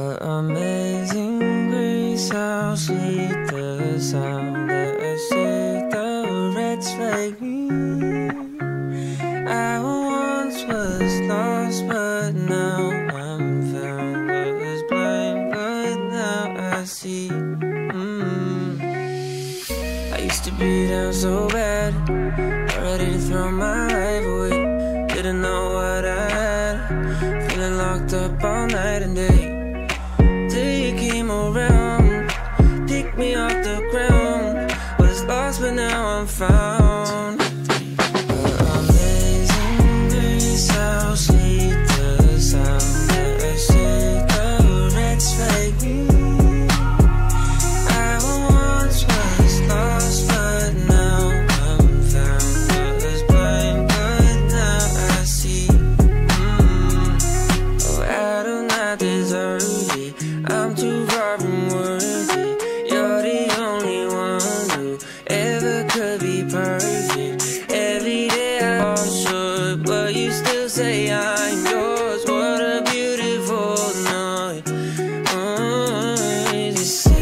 Amazing grace, how sweet the sound that saved a wretch like me. I once was lost, but now I'm found. Was blind, but now I see. I used to be down so bad, ready to throw my life away. Didn't know what I had, feeling locked up all night and day. Till you came around, picked me off the ground. Was lost but now I'm found. Amazing grace, how sweet the sound that saved a wretch like me. I once was lost but now I'm found. Was blind but now I see. Oh, I do not deserve it, I'm too far from worthy. You're the only one who ever could be perfect. Every day I fall short, but you still say I'm yours. What a beautiful night. You say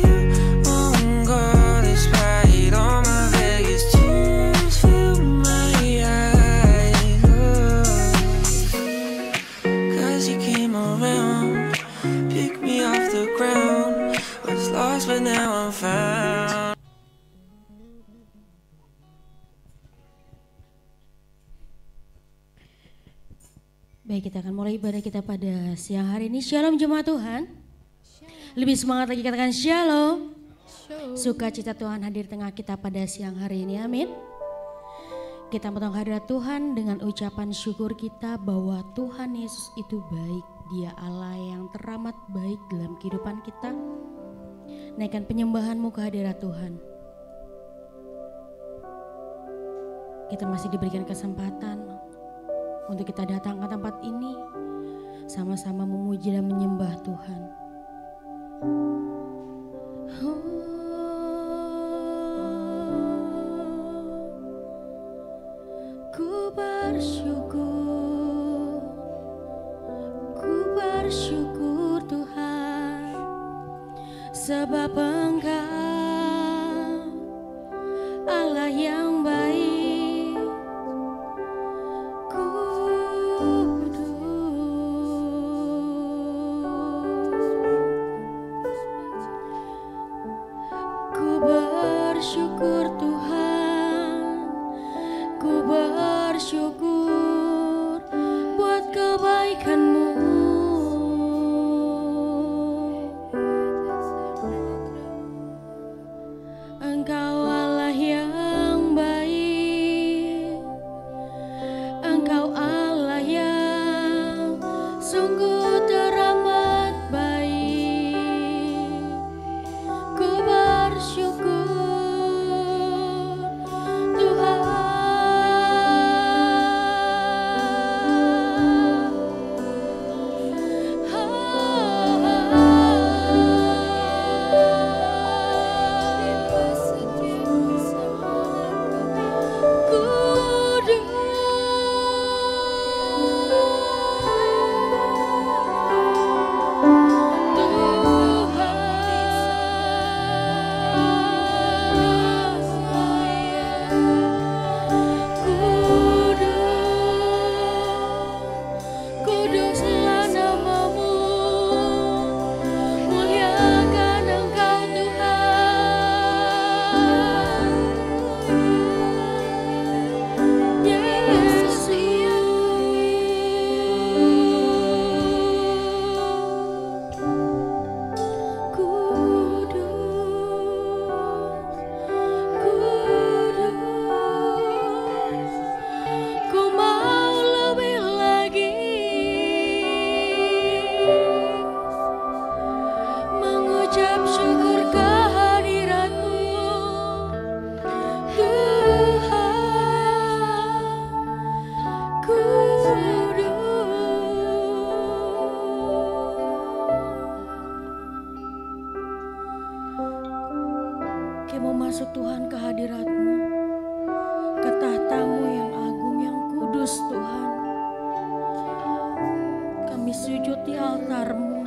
you won't go despite all my Vegas tears fill my eyes. Cause you came around, pick me off the ground. Was lost but now I'm found. Baik, kita akan mulai ibadah kita pada siang hari ini. Shalom jemaat Tuhan. Lebih semangat lagi katakan shalom. Sukacita Tuhan hadir tengah kita pada siang hari ini, amin. Kita potong hadirat Tuhan dengan ucapan syukur kita bahwa Tuhan Yesus itu baik. Dia Allah yang teramat baik dalam kehidupan kita. Naikkan penyembahanmu ke hadirat Tuhan. Kita masih diberikan kesempatan untuk kita datang ke tempat ini, sama-sama memuji dan menyembah Tuhan. Ku bersyukur Tuhan, sebab Engkau Allah yang baik. Bersyukur Tuhan, ku bersyukur buat kebaikan-Mu. Engkau Allah yang baik, Engkau Allah yang sungguh teramat baik. Ku bersyukur mau masuk Tuhan ke hadirat-Mu, ke tahta-Mu yang agung, yang kudus Tuhan. Kami sujud di altar-Mu,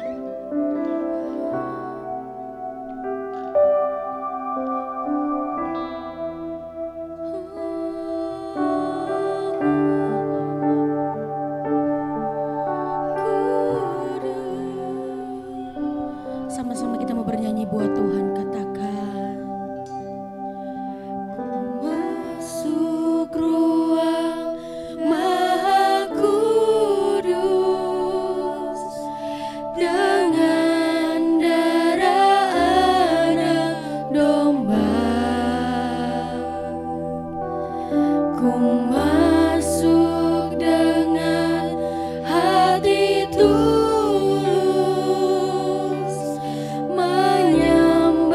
sama-sama kita mau bernyanyi buat Tuhan. Katakan, masuk ruang Maha Kudus dengan darah anak domba. Ku masuk dengan hati tulus menyembah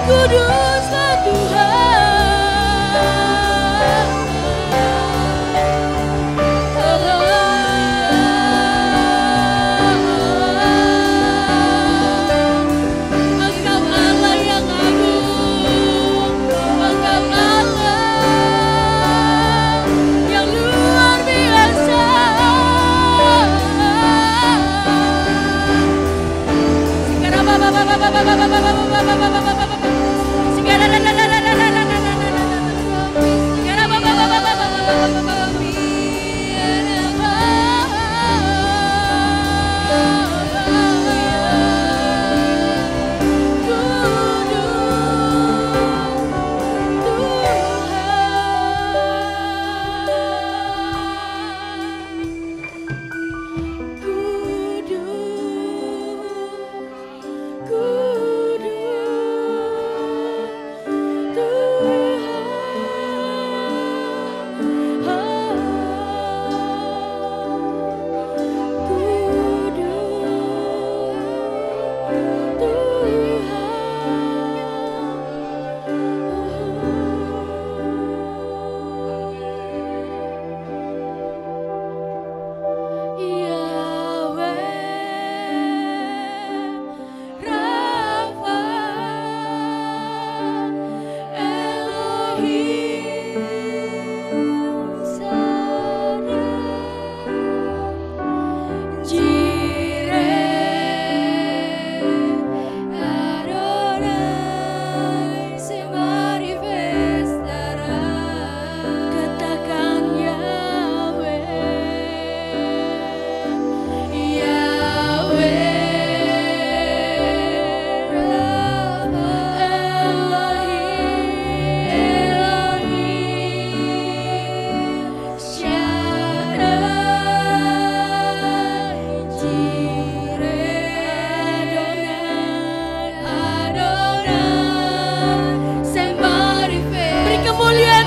Kuduslah Tuhan, Engkau Allah yang agung, Engkau Allah yang luar biasa.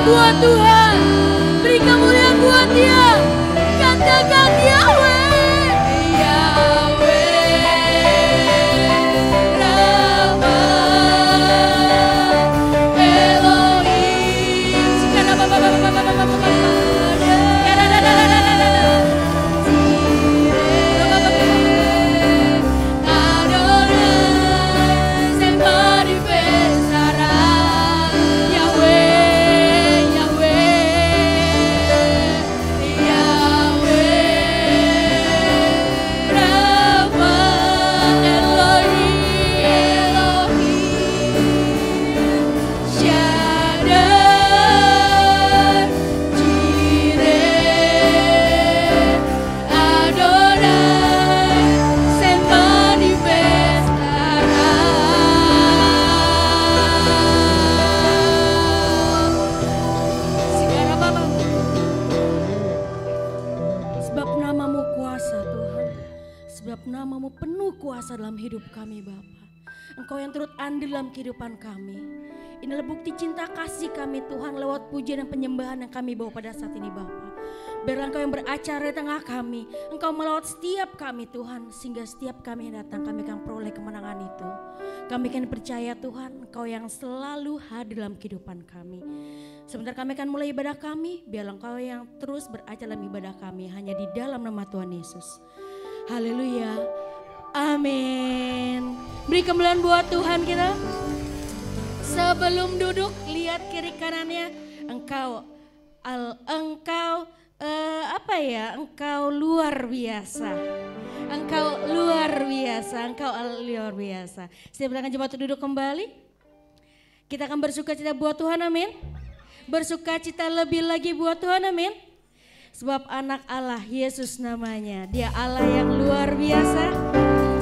Buat Tuhan, beri kemuliaan buat Dia. Katakan Yahweh, Yahweh, Rafa, Elohim. Sekarang Namamu penuh kuasa dalam hidup kami Bapa. Engkau yang turut andil dalam kehidupan kami. Inilah bukti cinta kasih kami Tuhan lewat pujian dan penyembahan yang kami bawa pada saat ini Bapa. Biarlah Engkau yang beracara di tengah kami. Engkau melawat setiap kami Tuhan. Sehingga setiap kami yang datang kami akan peroleh kemenangan itu. Kami akan percaya Tuhan Engkau yang selalu hadir dalam kehidupan kami. Sebentar kami akan mulai ibadah kami. Biarlah Engkau yang terus beracara dalam ibadah kami. Hanya di dalam nama Tuhan Yesus. Haleluya. Amin. Beri kemuliaan buat Tuhan kita. Sebelum duduk lihat kiri kanannya. Engkau luar biasa. Engkau luar biasa. Engkau luar biasa. Setiap akan jemaat duduk kembali. Kita akan bersukacita buat Tuhan, amin. Bersukacita lebih lagi buat Tuhan, amin. Sebab anak Allah, Yesus namanya. Dia Allah yang luar biasa.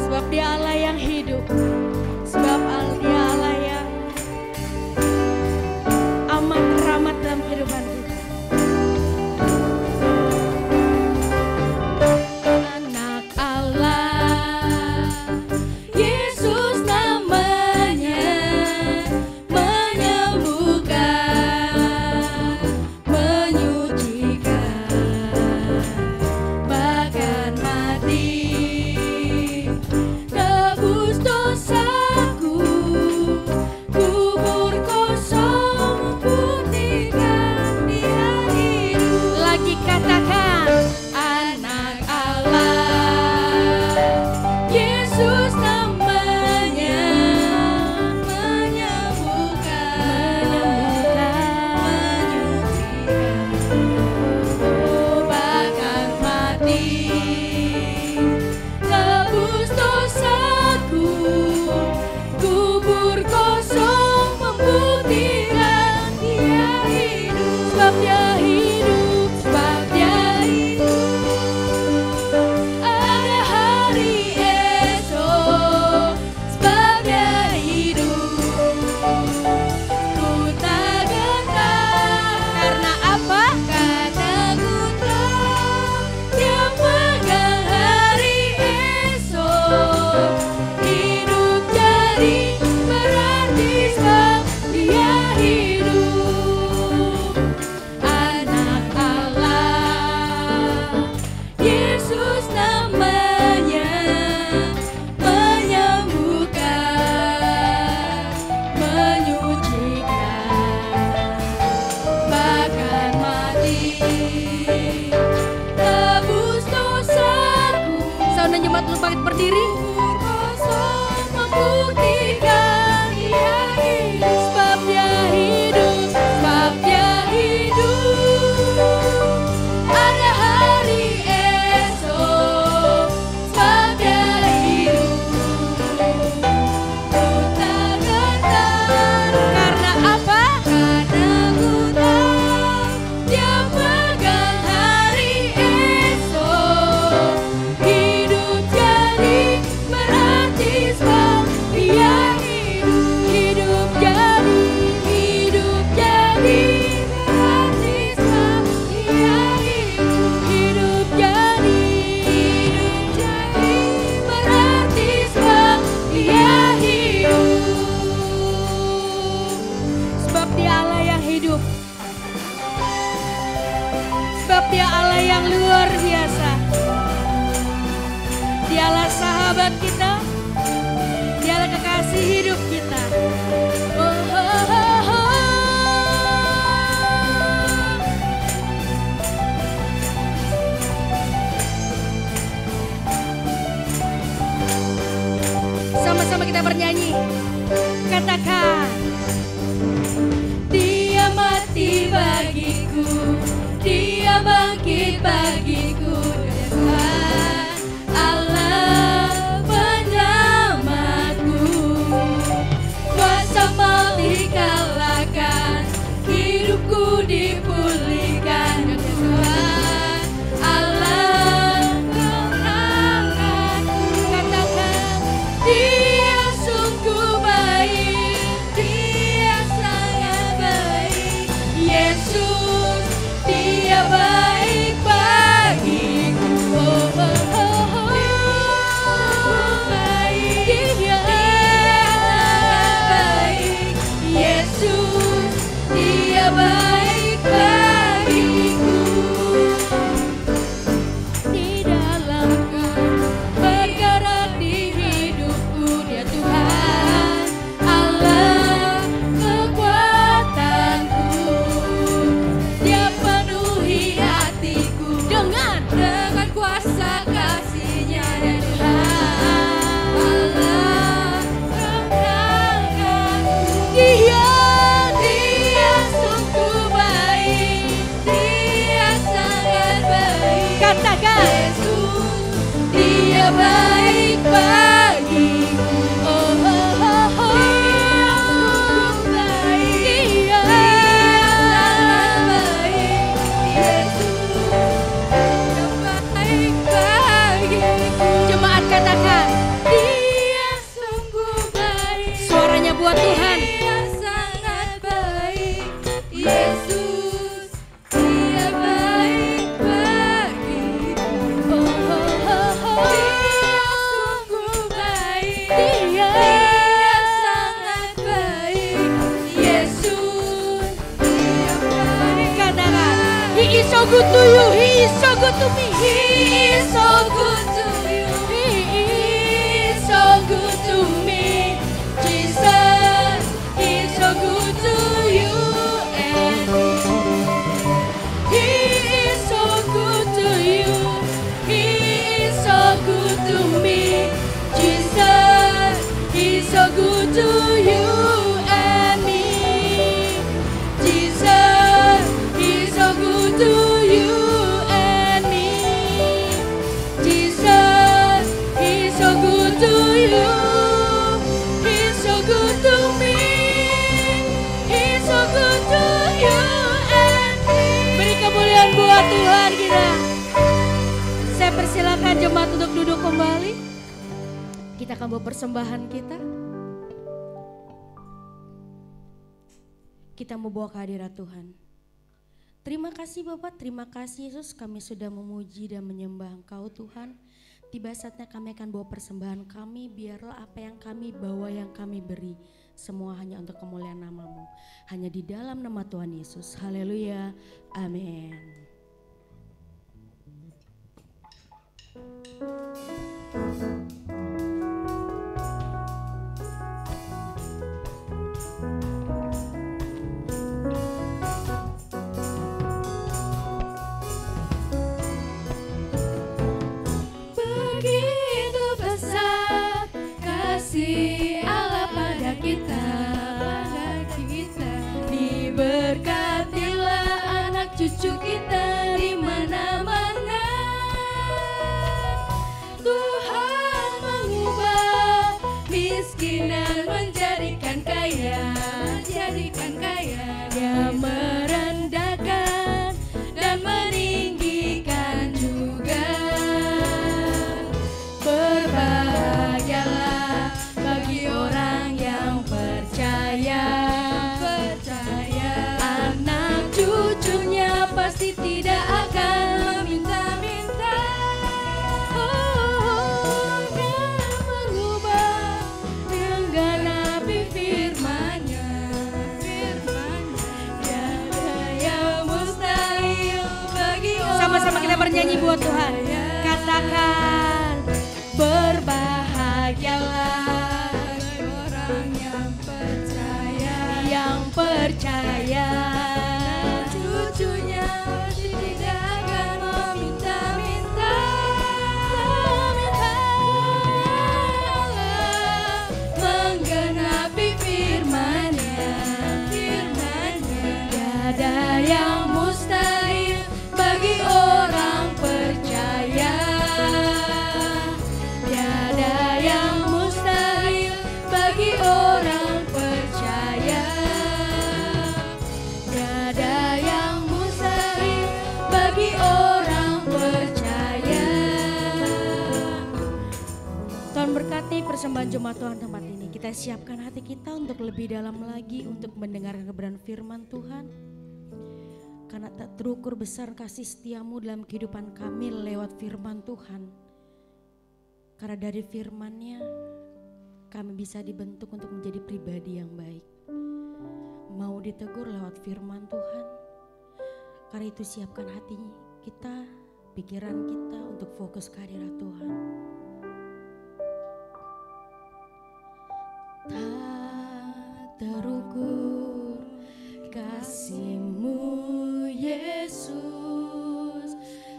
Sebab dia Allah yang hidup. Sebab dia Allah yang amat rahmat dalam kehidupan kita. Anak Allah, Yesus namanya, menyembuhkan. Sama-sama kita bernyanyi. Katakan. Dia mati bagiku, Dia bangkit bagiku. Tuhan Allah penyelamatku, kuasa maut dikalahkan, hidupku dipulihkan. Tuhan Allah mengangkatku. Katakan, Dia sungguh baik, Dia sangat baik. Yesus, Dia baik bagiku. Oh, oh, oh, oh. Baik, Dia sangat baik. Yesus, Dia baik bagiku. Di dalam bergerak di hidupku, Dia Tuhan Allah kekuatanku. Dia penuhi hatiku dengan kuasa kasih-Nya. Dia Tuhan Allah mengangkatku. Dia sungguh baik, Dia sangat baik. Katakan, Yesus, Dia baik bagiku. Oh, oh, oh, oh. Dia sangat baik. Yesus, Dia baik bagiku. Jemaat katakan, Dia sungguh baik. Suaranya buat Tuhan. Dia sangat baik. Yesus, Dia baik bagiku. Oh, oh, oh, oh. Dia sungguh baik. Dia sangat baik. Yesus, Dia baik. Katakan, He is so good to you. He is so good to me. He is so good to you. He is so good to me. Jesus, He is so good to you and me. He is so good to you. He is so good to me. Jesus, He is so good to you and me. Jesus, He is so good to you and me. Jesus, He is so good to you. He is so good to me. He is so good to you and me. Beri kemuliaan buat Tuhan kita. Saya persilakan jemaat untuk duduk kembali. Kita akan bawa persembahan kita. Kita mau bawa kehadirat Tuhan. Terima kasih Bapak, terima kasih Yesus, kami sudah memuji dan menyembah Engkau Tuhan. Tiba saatnya kami akan bawa persembahan kami, biarlah apa yang kami bawa, yang kami beri, semua hanya untuk kemuliaan nama-Mu. Hanya di dalam nama Tuhan Yesus, haleluya, amin. Begitu besar kasih Allah pada kita, diberkatilah anak cucu kita di mana-mana. Tuhan mengubah miskin dan menjadikan kaya, Dia merendahkan dan meninggikan juga. Berbahagialah bagi orang yang percaya, anak cucunya pasti tidak akan meminta-minta. Dia mengubah dengan nabi firman-Nya. Tiada yang mustahil bagi orang. Sama-sama kita bernyanyi buat Tuhan. Katakan, berbahagialah bagi orang yang percaya, cucunya tidak akan meminta-minta. memberkati persembahan jemaat Tuhan tempat ini. Kita siapkan hati kita untuk lebih dalam lagi untuk mendengarkan kebenaran firman Tuhan. Karena tak terukur besar kasih setiamu dalam kehidupan kami lewat firman Tuhan. Karena dari firman-Nya kami bisa dibentuk untuk menjadi pribadi yang baik. Mau ditegur lewat firman Tuhan. Karena itu siapkan hati kita, pikiran kita untuk fokus ke hadirat Tuhan. Tak terukur kasih-Mu Yesus,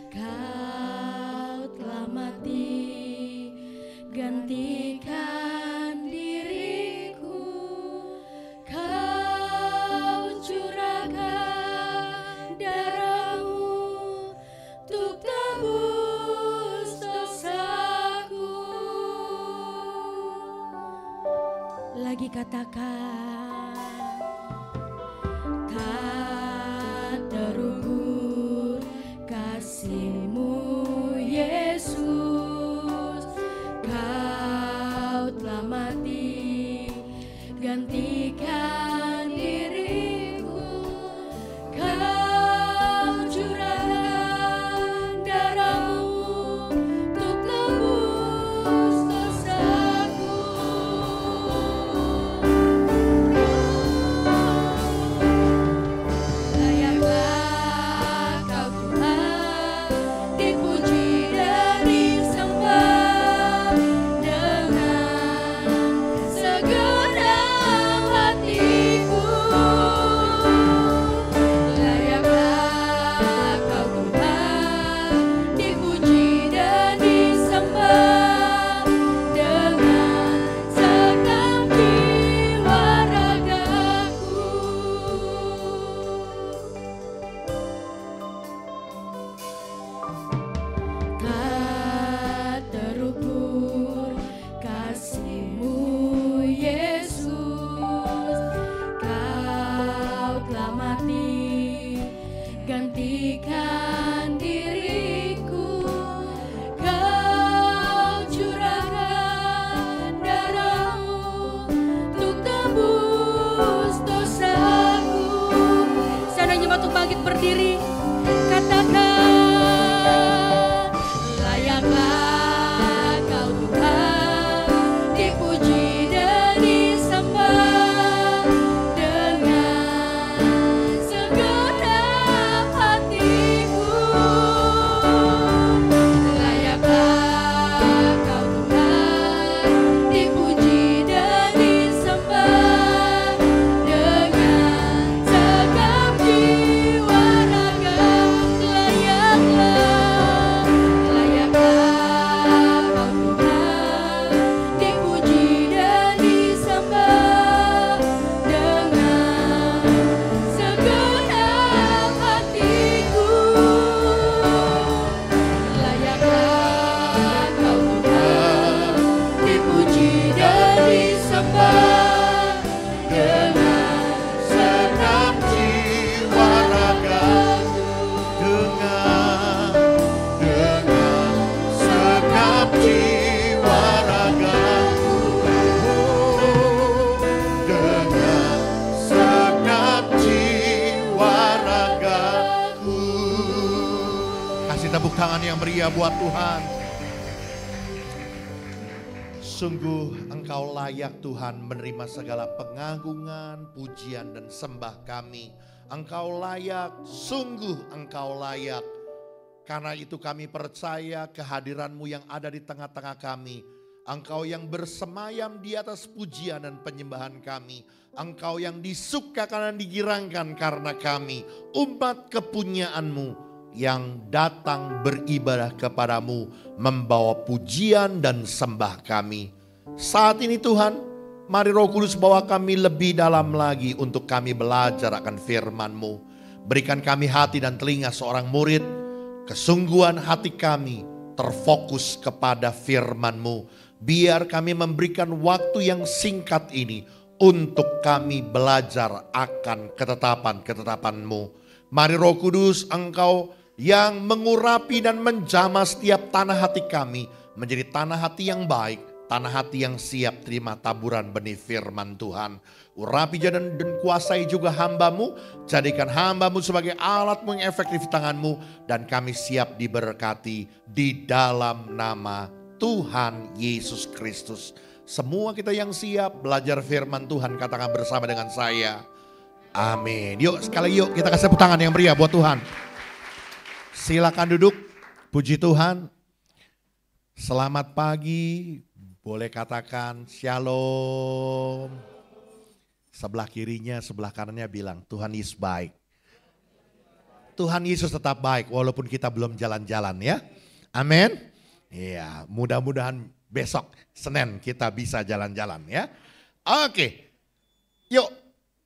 Kau telah mati gantikan diriku, Kau curahkan darah-Mu untuk tebus dosaku. Lagi katakan, tak terukur kasih-Mu Yesus, Kau telah mati gantikan diriku, Kau curahkan darah-Mu untuk tebus dosaku. Layaklah Kau Tuhan dipuji dan disembah dengan segenap hatiku. Layaklah Kau Tuhan dipuji dan disembah dengan segenap jiwa ragaku. Tak terukur kasih-Mu Yesus, Kau telah mati gantikan diriku, Kau curahkan darah-Mu untuk tebus dosaku. Seandainya batu bangkit berdiri, katakan, layaklah Kau Tuhan dipuji dan disembah dengan segenap hatiku. Layaklah Kau Tuhan dipuji dan disembah dengan segenap jiwa raga. Tepuk tangan yang meriah buat Tuhan. Sungguh Engkau layak Tuhan menerima segala pengagungan, pujian dan sembah kami. Engkau layak, sungguh Engkau layak. Karena itu kami percaya kehadiran-Mu yang ada di tengah-tengah kami. Engkau yang bersemayam di atas pujian dan penyembahan kami. Engkau yang disukakan dan digirangkan karena kami, umat kepunyaan-Mu yang datang beribadah kepadamu, membawa pujian dan sembah kami. Saat ini Tuhan, mari Roh Kudus bawa kami lebih dalam lagi untuk kami belajar akan firman-Mu. Berikan kami hati dan telinga seorang murid, kesungguhan hati kami terfokus kepada firman-Mu. Biar kami memberikan waktu yang singkat ini untuk kami belajar akan ketetapan-ketetapan-Mu. Mari Roh Kudus, Engkau yang mengurapi dan menjamah setiap tanah hati kami menjadi tanah hati yang baik, Tanah hati yang siap terima taburan benih firman Tuhan. Urapi dan kuasai juga hamba-Mu. Jadikan hamba-Mu sebagai alat-Mu yang efektif di tangan-Mu. Dan kami siap diberkati di dalam nama Tuhan Yesus Kristus. Semua kita yang siap belajar firman Tuhan, katakan bersama dengan saya. Amin. Yuk sekali yuk kita kasih tepuk tangan yang meriah buat Tuhan. Silakan duduk. Puji Tuhan. Selamat pagi. Boleh katakan shalom. Sebelah kirinya, sebelah kanannya bilang Tuhan Yesus baik. Tuhan Yesus tetap baik walaupun kita belum jalan-jalan ya. Amin. Iya, mudah-mudahan besok Senin kita bisa jalan-jalan ya. Oke. Yuk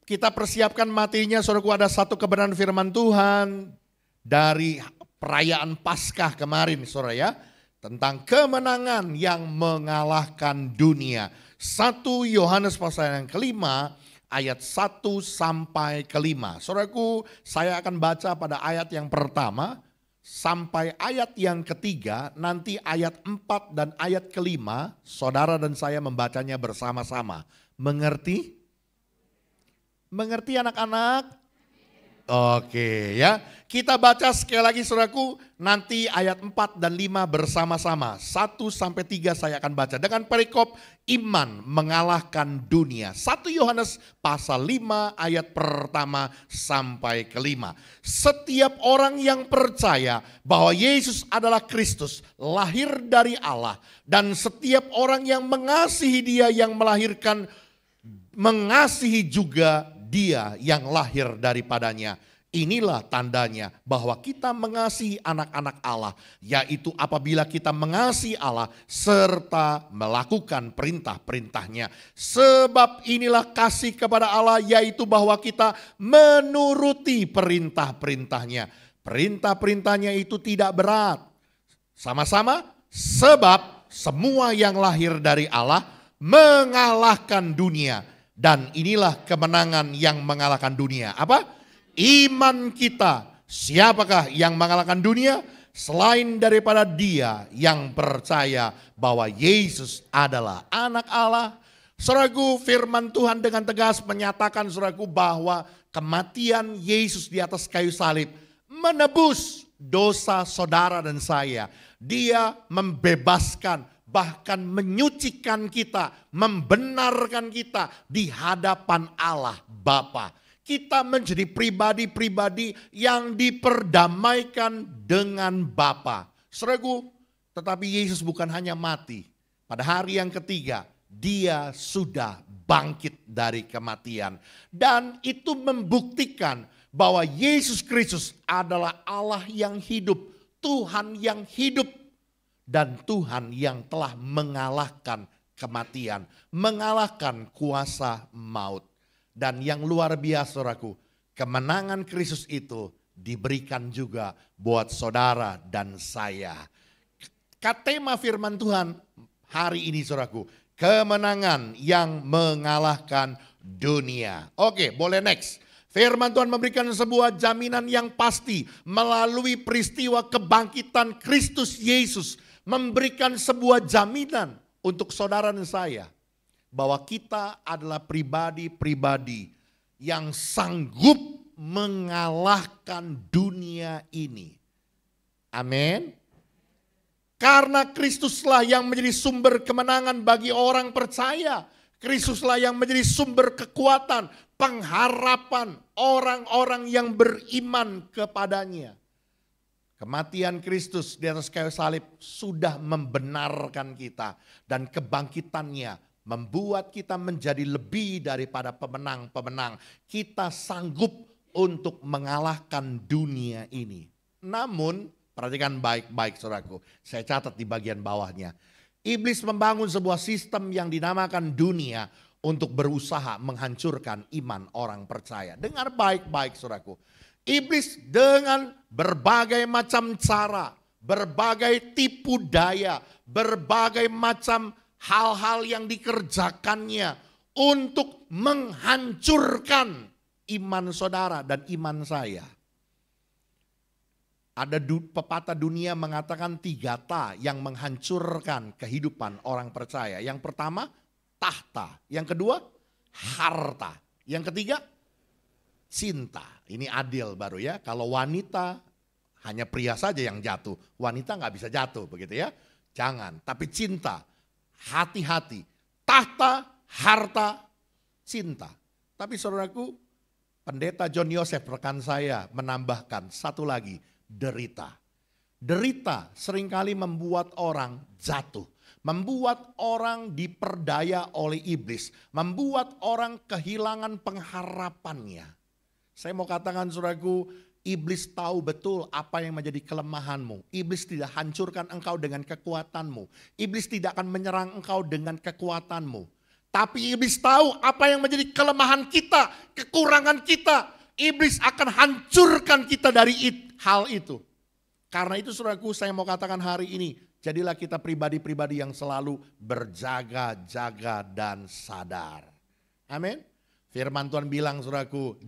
kita persiapkan materinya, saudaraku. Ada satu kebenaran firman Tuhan dari perayaan Paskah kemarin, saudara ya. Tentang kemenangan yang mengalahkan dunia. 1 Yohanes pasal yang kelima ayat 1 sampai kelima. Saudaraku, saya akan baca pada ayat yang pertama sampai ayat yang ketiga. Nanti ayat 4 dan ayat kelima saudara dan saya membacanya bersama-sama. Mengerti? Mengerti anak-anak? Oke ya, kita baca sekali lagi saudaraku, nanti ayat 4 dan 5 bersama-sama. 1 sampai 3 saya akan baca dengan perikop iman mengalahkan dunia. 1 Yohanes pasal 5 ayat pertama sampai kelima. Setiap orang yang percaya bahwa Yesus adalah Kristus, lahir dari Allah. Dan setiap orang yang mengasihi Dia yang melahirkan, mengasihi juga Dia yang lahir daripadanya. Inilah tandanya bahwa kita mengasihi anak-anak Allah, yaitu apabila kita mengasihi Allah serta melakukan perintah-perintahnya. Sebab inilah kasih kepada Allah, yaitu bahwa kita menuruti perintah-perintahnya. Perintah-perintahnya itu tidak berat. Sama-sama, sebab semua yang lahir dari Allah mengalahkan dunia. Dan inilah kemenangan yang mengalahkan dunia. Apa? Iman kita. Siapakah yang mengalahkan dunia? Selain daripada Dia yang percaya bahwa Yesus adalah anak Allah. Saudaraku, firman Tuhan dengan tegas menyatakan saudaraku bahwa kematian Yesus di atas kayu salib menebus dosa saudara dan saya. Dia membebaskan, bahkan menyucikan kita, membenarkan kita di hadapan Allah Bapa. Kita menjadi pribadi-pribadi yang diperdamaikan dengan Bapa. Saudaraku, tetapi Yesus bukan hanya mati. Pada hari yang ketiga, Dia sudah bangkit dari kematian. Dan itu membuktikan bahwa Yesus Kristus adalah Allah yang hidup, Tuhan yang hidup. Dan Tuhan yang telah mengalahkan kematian, mengalahkan kuasa maut. Dan yang luar biasa saudaraku, kemenangan Kristus itu diberikan juga buat saudara dan saya. Tema firman Tuhan hari ini saudaraku, kemenangan yang mengalahkan dunia. Oke, boleh next. Firman Tuhan memberikan sebuah jaminan yang pasti melalui peristiwa kebangkitan Kristus Yesus. Memberikan sebuah jaminan untuk saudara dan saya. Bahwa kita adalah pribadi-pribadi yang sanggup mengalahkan dunia ini. Amin. Karena Kristuslah yang menjadi sumber kemenangan bagi orang percaya. Kristuslah yang menjadi sumber kekuatan, pengharapan orang-orang yang beriman kepadanya. Kematian Kristus di atas kayu salib sudah membenarkan kita. Dan kebangkitannya membuat kita menjadi lebih daripada pemenang-pemenang. Kita sanggup untuk mengalahkan dunia ini. Namun, perhatikan baik-baik saudaraku. Saya catat di bagian bawahnya. Iblis membangun sebuah sistem yang dinamakan dunia untuk berusaha menghancurkan iman orang percaya. Dengar baik-baik saudaraku. Iblis dengan berbagai macam cara, berbagai tipu daya, berbagai macam hal-hal yang dikerjakannya untuk menghancurkan iman saudara dan iman saya. Ada pepatah dunia mengatakan 3 ta yang menghancurkan kehidupan orang percaya. Yang pertama, tahta. Yang kedua, harta. Yang ketiga, cinta. Ini adil baru ya. Kalau wanita, hanya pria saja yang jatuh. Wanita nggak bisa jatuh begitu ya. Jangan. Tapi cinta, hati-hati. Tahta, harta, cinta. Tapi saudaraku, Pendeta John Yosef rekan saya menambahkan satu lagi. Derita. Derita seringkali membuat orang jatuh. Membuat orang diperdaya oleh iblis. Membuat orang kehilangan pengharapannya. Saya mau katakan saudaraku, iblis tahu betul apa yang menjadi kelemahanmu. Iblis tidak hancurkan engkau dengan kekuatanmu. Iblis tidak akan menyerang engkau dengan kekuatanmu. Tapi iblis tahu apa yang menjadi kelemahan kita, kekurangan kita. Iblis akan hancurkan kita dari hal itu. Karena itu saudaraku, saya mau katakan hari ini, jadilah kita pribadi-pribadi yang selalu berjaga-jaga dan sadar. Amin. Firman Tuhan bilang saudaraku,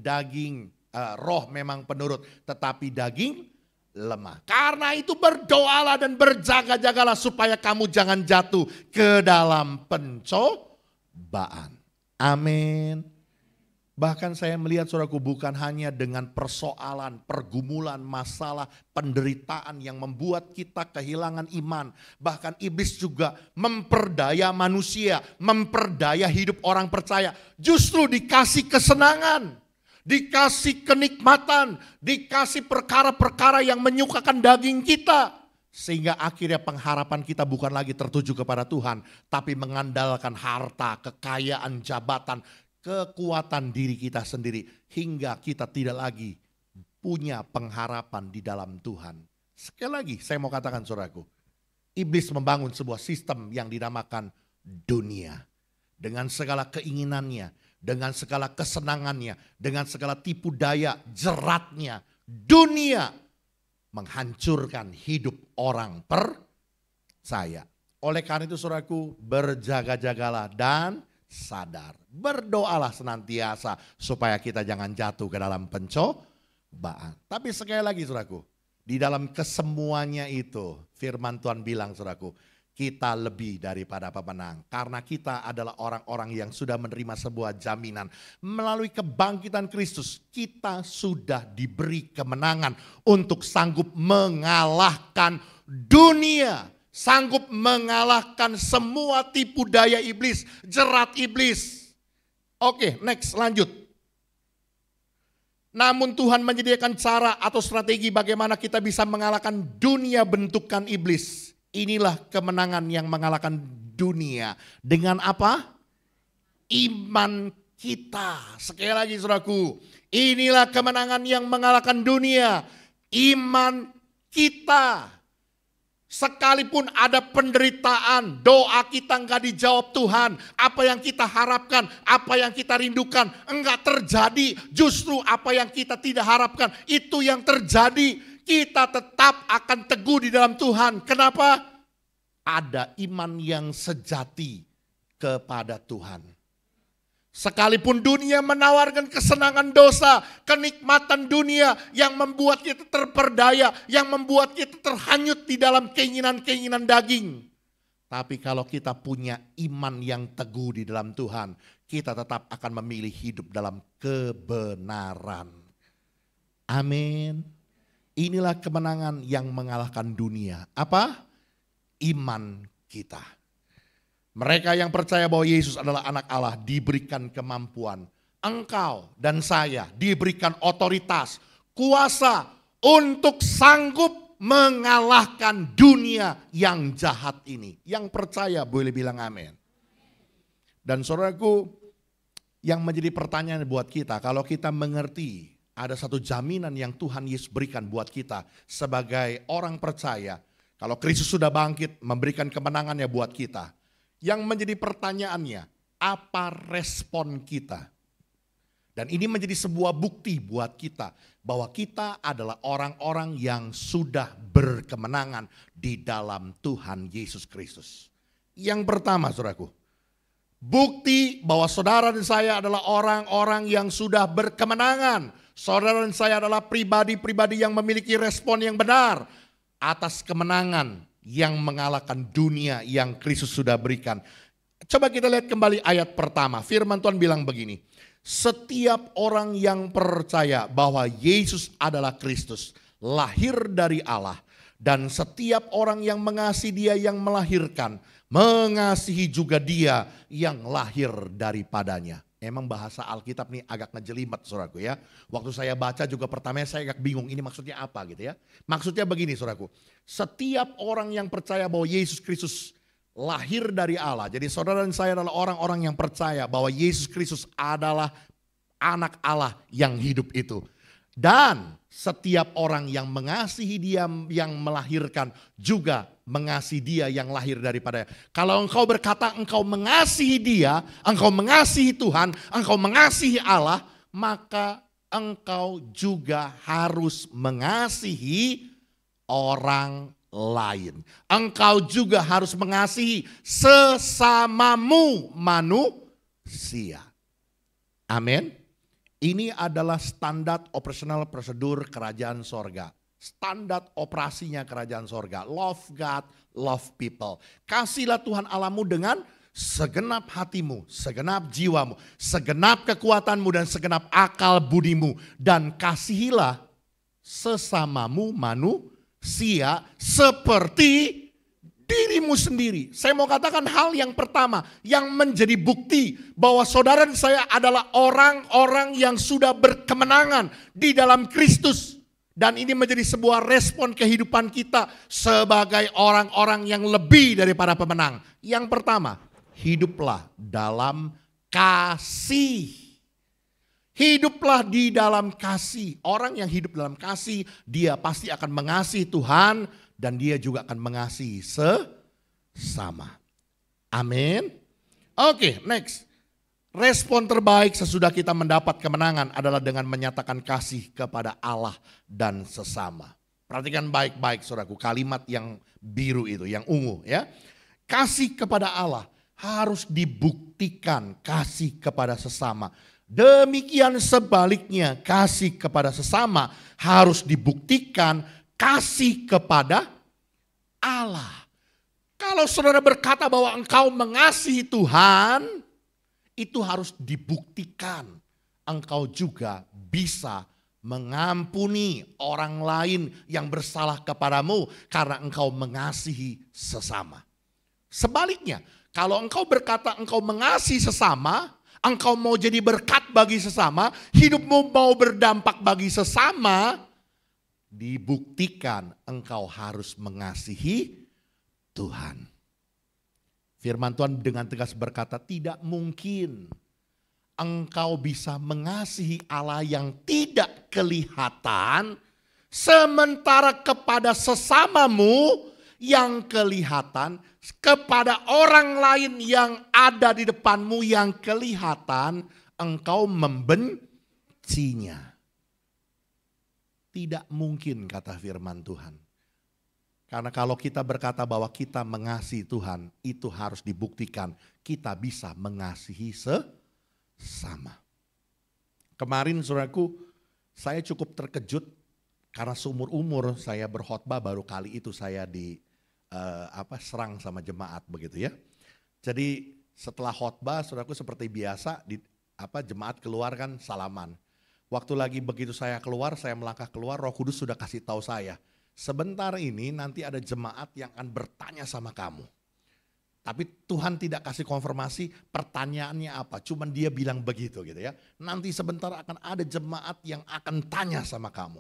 roh memang penurut, tetapi daging lemah. Karena itu berdoalah dan berjaga-jagalah supaya kamu jangan jatuh ke dalam pencobaan. Amin. Bahkan saya melihat saudaraku, bukan hanya dengan persoalan, pergumulan, masalah, penderitaan yang membuat kita kehilangan iman. Bahkan iblis juga memperdaya manusia, memperdaya hidup orang percaya. Justru dikasih kesenangan, dikasih kenikmatan, dikasih perkara-perkara yang menyukakan daging kita. Sehingga akhirnya pengharapan kita bukan lagi tertuju kepada Tuhan, tapi mengandalkan harta, kekayaan, jabatan, kekuatan diri kita sendiri, hingga kita tidak lagi punya pengharapan di dalam Tuhan. Sekali lagi saya mau katakan saudaraku, iblis membangun sebuah sistem yang dinamakan dunia. Dengan segala keinginannya, dengan segala kesenangannya, dengan segala tipu daya, jeratnya, dunia menghancurkan hidup orang percaya. Oleh karena itu saudaraku, berjaga-jagalah dan sadar. Berdoalah senantiasa supaya kita jangan jatuh ke dalam pencobaan. Tapi sekali lagi saudaraku, di dalam kesemuanya itu firman Tuhan bilang saudaraku, kita lebih daripada pemenang. Karena kita adalah orang-orang yang sudah menerima sebuah jaminan. Melalui kebangkitan Kristus, kita sudah diberi kemenangan untuk sanggup mengalahkan dunia. Sanggup mengalahkan semua tipu daya iblis, jerat iblis. Oke, next, lanjut. Namun Tuhan menyediakan cara atau strategi bagaimana kita bisa mengalahkan dunia bentukan iblis. Inilah kemenangan yang mengalahkan dunia. Dengan apa? Iman kita. Sekali lagi saudaraku, inilah kemenangan yang mengalahkan dunia. Iman kita. Sekalipun ada penderitaan, doa kita enggak dijawab Tuhan. Apa yang kita harapkan, apa yang kita rindukan enggak terjadi. Justru apa yang kita tidak harapkan itu yang terjadi. Kita tetap akan teguh di dalam Tuhan. Kenapa? Ada iman yang sejati kepada Tuhan. Sekalipun dunia menawarkan kesenangan dosa, kenikmatan dunia yang membuat kita terperdaya, yang membuat kita terhanyut di dalam keinginan-keinginan daging. Tapi kalau kita punya iman yang teguh di dalam Tuhan, kita tetap akan memilih hidup dalam kebenaran. Amin. Inilah kemenangan yang mengalahkan dunia. Apa? Iman kita. Mereka yang percaya bahwa Yesus adalah anak Allah diberikan kemampuan. Engkau dan saya diberikan otoritas, kuasa untuk sanggup mengalahkan dunia yang jahat ini. Yang percaya boleh bilang amin. Dan saudaraku, yang menjadi pertanyaan buat kita, kalau kita mengerti ada satu jaminan yang Tuhan Yesus berikan buat kita sebagai orang percaya. Kalau Kristus sudah bangkit memberikan kemenangannya buat kita. Yang menjadi pertanyaannya, apa respon kita? Dan ini menjadi sebuah bukti buat kita bahwa kita adalah orang-orang yang sudah berkemenangan di dalam Tuhan Yesus Kristus. Yang pertama saudaraku, bukti bahwa saudara dan saya adalah orang-orang yang sudah berkemenangan. Saudara dan saya adalah pribadi-pribadi yang memiliki respon yang benar atas kemenangan yang mengalahkan dunia yang Kristus sudah berikan. Coba kita lihat kembali ayat pertama. Firman Tuhan bilang begini. Setiap orang yang percaya bahwa Yesus adalah Kristus, lahir dari Allah. Dan setiap orang yang mengasihi Dia yang melahirkan, mengasihi juga Dia yang lahir daripadanya. Emang bahasa Alkitab nih agak ngejelimet saudaraku ya. Waktu saya baca juga pertamanya saya agak bingung ini maksudnya apa gitu ya. Maksudnya begini saudaraku. Setiap orang yang percaya bahwa Yesus Kristus lahir dari Allah. Jadi saudara dan saya adalah orang-orang yang percaya bahwa Yesus Kristus adalah anak Allah yang hidup itu. Dan setiap orang yang mengasihi Dia yang melahirkan juga mengasihi Dia yang lahir daripada. Kalau engkau berkata engkau mengasihi Dia, engkau mengasihi Tuhan, engkau mengasihi Allah, maka engkau juga harus mengasihi orang lain. Engkau juga harus mengasihi sesamamu manusia. Amin. Ini adalah standar operasional prosedur kerajaan sorga. Standar operasinya kerajaan sorga. Love God, love people. Kasihlah Tuhan Allahmu dengan segenap hatimu, segenap jiwamu, segenap kekuatanmu dan segenap akal budimu. Dan kasihilah sesamamu manusia seperti dirimu sendiri. Saya mau katakan hal yang pertama yang menjadi bukti bahwa saudara dan saya adalah orang-orang yang sudah berkemenangan di dalam Kristus. Dan ini menjadi sebuah respon kehidupan kita sebagai orang-orang yang lebih daripada pemenang. Yang pertama, hiduplah dalam kasih. Hiduplah di dalam kasih. Orang yang hidup dalam kasih, dia pasti akan mengasihi Tuhan dan dia juga akan mengasihi sesama. Amin. Oke, next. Respon terbaik sesudah kita mendapat kemenangan adalah dengan menyatakan kasih kepada Allah dan sesama. Perhatikan baik-baik saudaraku, kalimat yang biru itu, yang ungu ya. Kasih kepada Allah harus dibuktikan kasih kepada sesama. Demikian sebaliknya, kasih kepada sesama harus dibuktikan kasih kepada Allah. Kalau saudara berkata bahwa engkau mengasihi Tuhan, itu harus dibuktikan. Engkau juga bisa mengampuni orang lain yang bersalah kepadamu karena engkau mengasihi sesama. Sebaliknya, kalau engkau berkata engkau mengasihi sesama, engkau mau jadi berkat bagi sesama, hidupmu mau berdampak bagi sesama, dibuktikan engkau harus mengasihi Tuhan. Firman Tuhan dengan tegas berkata, tidak mungkin engkau bisa mengasihi Allah yang tidak kelihatan, sementara kepada sesamamu yang kelihatan, kepada orang lain yang ada di depanmu yang kelihatan, engkau membencinya. Tidak mungkin kata firman Tuhan. Karena kalau kita berkata bahwa kita mengasihi Tuhan, itu harus dibuktikan kita bisa mengasihi sesama. Kemarin saudaraku, saya cukup terkejut karena seumur-umur saya berkhotbah baru kali itu saya serang sama jemaat begitu ya. Jadi setelah khotbah saudaraku seperti biasa jemaat keluar kan salaman. Waktu lagi begitu saya keluar, saya melangkah keluar, Roh Kudus sudah kasih tahu saya. Sebentar ini nanti ada jemaat yang akan bertanya sama kamu. Tapi Tuhan tidak kasih konfirmasi pertanyaannya apa. Cuman dia bilang begitu gitu ya. Nanti sebentar akan ada jemaat yang akan tanya sama kamu.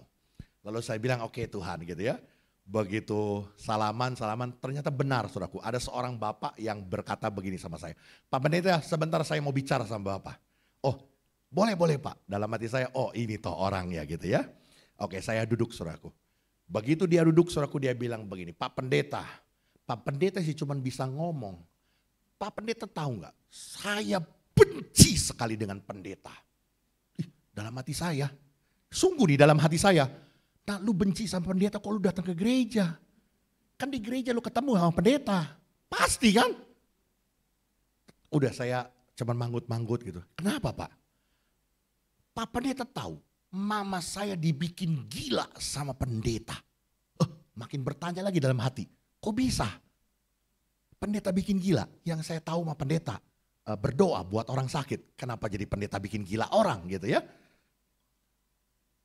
Lalu saya bilang oke Tuhan gitu ya. Begitu salaman ternyata benar saudaraku. Ada seorang bapak yang berkata begini sama saya. Pak Pendeta sebentar saya mau bicara sama bapak. Oh boleh Pak. Dalam hati saya oh ini toh orang ya gitu ya. Oke saya duduk saudaraku. Begitu dia duduk saudaraku dia bilang begini. Pak Pendeta sih cuma bisa ngomong. Pak Pendeta tahu nggak? Saya benci sekali dengan pendeta. Dalam hati saya. Sungguh di dalam hati saya. Nah lu benci sama pendeta kok lu datang ke gereja. Kan di gereja lu ketemu sama pendeta. Pasti kan? Udah saya cuman manggut-manggut gitu. Kenapa Pak? Pak Pendeta tahu Mama saya dibikin gila sama pendeta. Makin bertanya lagi dalam hati, kok bisa? Pendeta bikin gila, yang saya tahu mah pendeta berdoa buat orang sakit. Kenapa jadi pendeta bikin gila orang gitu ya?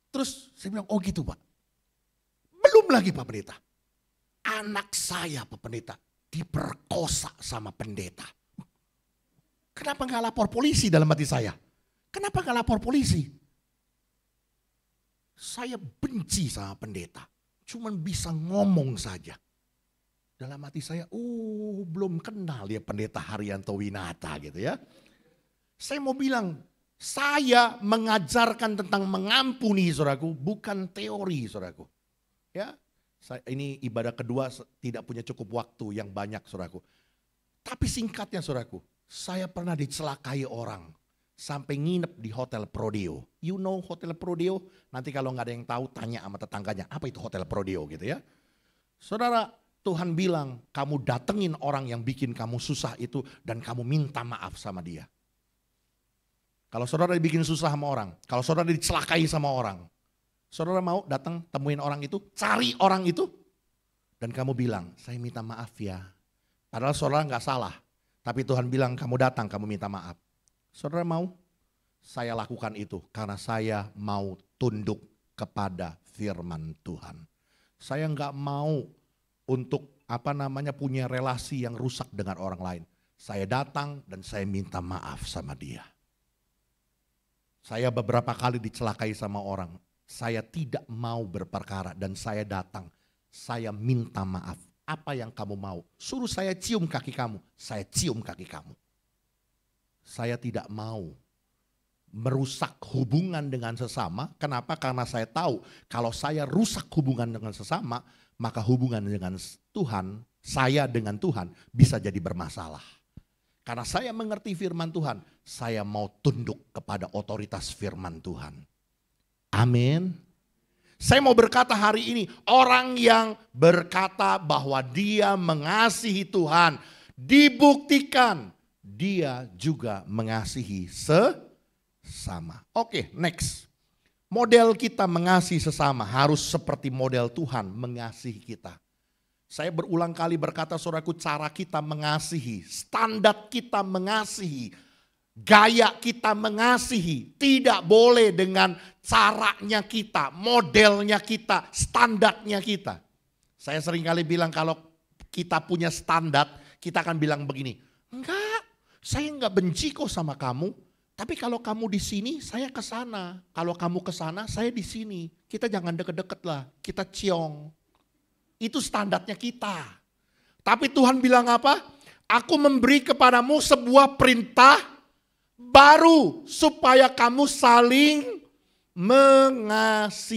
Terus saya bilang, oh gitu Pak. Belum lagi Pak Pendeta. Anak saya Pak Pendeta diperkosa sama pendeta. Kenapa gak lapor polisi dalam hati saya? Kenapa gak lapor polisi? Saya benci sama pendeta. Cuman bisa ngomong saja. Dalam hati saya, belum kenal ya pendeta Haryanto Winata gitu ya. Saya mau bilang, saya mengajarkan tentang mengampuni saudaraku, bukan teori saudaraku. Ya, ini ibadah kedua tidak punya cukup waktu yang banyak saudaraku. Tapi singkatnya saudaraku, saya pernah dicelakai orang. Sampai nginep di Hotel Prodeo. You know Hotel Prodeo? Nanti kalau nggak ada yang tahu tanya sama tetangganya. Apa itu Hotel Prodeo gitu ya. Saudara, Tuhan bilang kamu datengin orang yang bikin kamu susah itu. Dan kamu minta maaf sama dia. Kalau saudara dibikin susah sama orang. Kalau saudara dicelakai sama orang. Saudara mau datang temuin orang itu. Cari orang itu. Dan kamu bilang saya minta maaf ya. Padahal saudara nggak salah. Tapi Tuhan bilang kamu datang kamu minta maaf. Saudara mau? Saya lakukan itu karena saya mau tunduk kepada firman Tuhan. Saya nggak mau untuk punya relasi yang rusak dengan orang lain. Saya datang dan saya minta maaf sama dia. Saya beberapa kali dicelakai sama orang. Saya tidak mau berperkara dan saya datang. Saya minta maaf. Apa yang kamu mau? Suruh saya cium kaki kamu. Saya cium kaki kamu. Saya tidak mau merusak hubungan dengan sesama. Kenapa? Karena saya tahu kalau saya rusak hubungan dengan sesama, maka hubungan dengan Tuhan, saya dengan Tuhan bisa jadi bermasalah. Karena saya mengerti firman Tuhan, saya mau tunduk kepada otoritas firman Tuhan. Amin. Saya mau berkata hari ini, orang yang berkata bahwa dia mengasihi Tuhan, dibuktikan dia juga mengasihi sesama. Oke, next. Model kita mengasihi sesama harus seperti model Tuhan mengasihi kita. Saya berulang kali berkata saudaraku, cara kita mengasihi, standar kita mengasihi, gaya kita mengasihi tidak boleh dengan caranya kita, modelnya kita, standarnya kita. Saya sering kali bilang kalau kita punya standar, kita akan bilang begini, enggak. Saya enggak benci kok sama kamu, tapi kalau kamu di sini, saya ke sana. Kalau kamu ke sana, saya di sini. Kita jangan deket-deket lah, kita ciong. Itu standarnya kita. Tapi Tuhan bilang apa? Aku memberi kepadamu sebuah perintah baru supaya kamu saling mengasihi.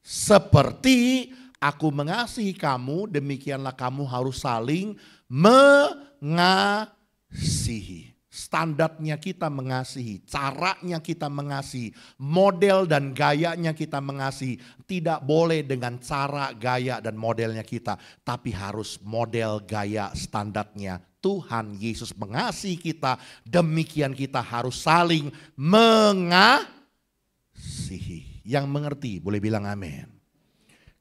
Seperti aku mengasihi kamu, demikianlah kamu harus saling mengasihi. Standarnya kita mengasihi, caranya kita mengasihi, model dan gayanya kita mengasihi. Tidak boleh dengan cara, gaya dan modelnya kita, tapi harus model, gaya, standarnya Tuhan Yesus mengasihi kita. Demikian kita harus saling mengasihi. Yang mengerti boleh bilang amin.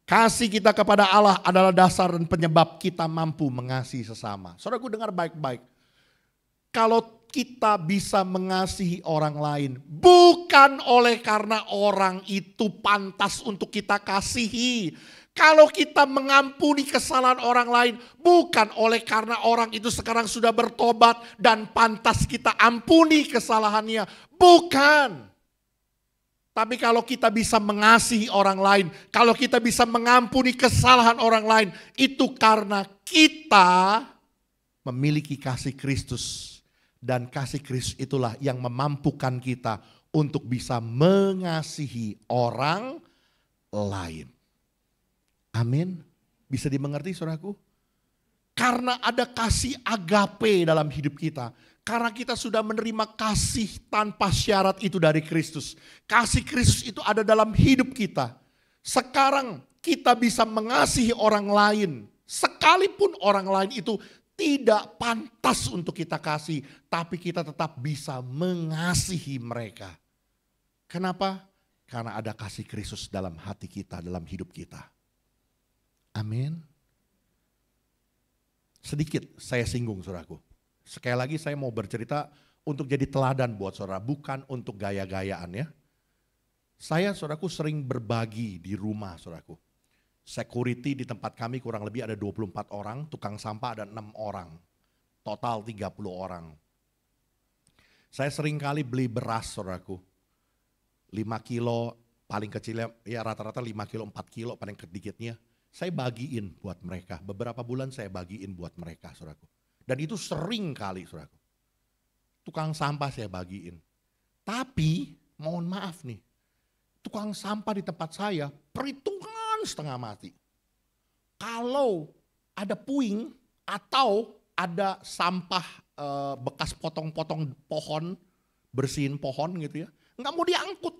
Kasih kita kepada Allah adalah dasar dan penyebab kita mampu mengasihi sesama. Saudaraku dengar baik-baik. Kalau kita bisa mengasihi orang lain, bukan oleh karena orang itu pantas untuk kita kasihi. Kalau kita mengampuni kesalahan orang lain, bukan oleh karena orang itu sekarang sudah bertobat dan pantas kita ampuni kesalahannya. Bukan. Tapi kalau kita bisa mengasihi orang lain, kalau kita bisa mengampuni kesalahan orang lain, itu karena kita memiliki kasih Kristus. Dan kasih Kristus itulah yang memampukan kita untuk bisa mengasihi orang lain. Amin. Bisa dimengerti saudaraku? Karena ada kasih agape dalam hidup kita. Karena kita sudah menerima kasih tanpa syarat itu dari Kristus. Kasih Kristus itu ada dalam hidup kita. Sekarang kita bisa mengasihi orang lain. Sekalipun orang lain itu tidak pantas untuk kita kasih, tapi kita tetap bisa mengasihi mereka. Kenapa? Karena ada kasih Kristus dalam hati kita, dalam hidup kita. Amin. Sedikit saya singgung saudaraku. Sekali lagi saya mau bercerita untuk jadi teladan buat saudara, bukan untuk gaya-gayaan ya. Saya saudaraku sering berbagi di rumah saudaraku. Security di tempat kami kurang lebih ada 24 orang, tukang sampah ada 6 orang. Total 30 orang. Saya sering kali beli beras saudaraku. 5 kilo paling kecilnya, ya rata-rata 5 kilo, 4 kilo paling sedikitnya. Saya bagiin buat mereka, beberapa bulan saya bagiin buat mereka saudaraku. Dan itu sering kali saudaraku. Tukang sampah saya bagiin. Tapi mohon maaf nih, tukang sampah di tempat saya perhitungan setengah mati. Kalau ada puing atau ada sampah bekas potong-potong pohon, bersihin pohon gitu ya, nggak mau diangkut.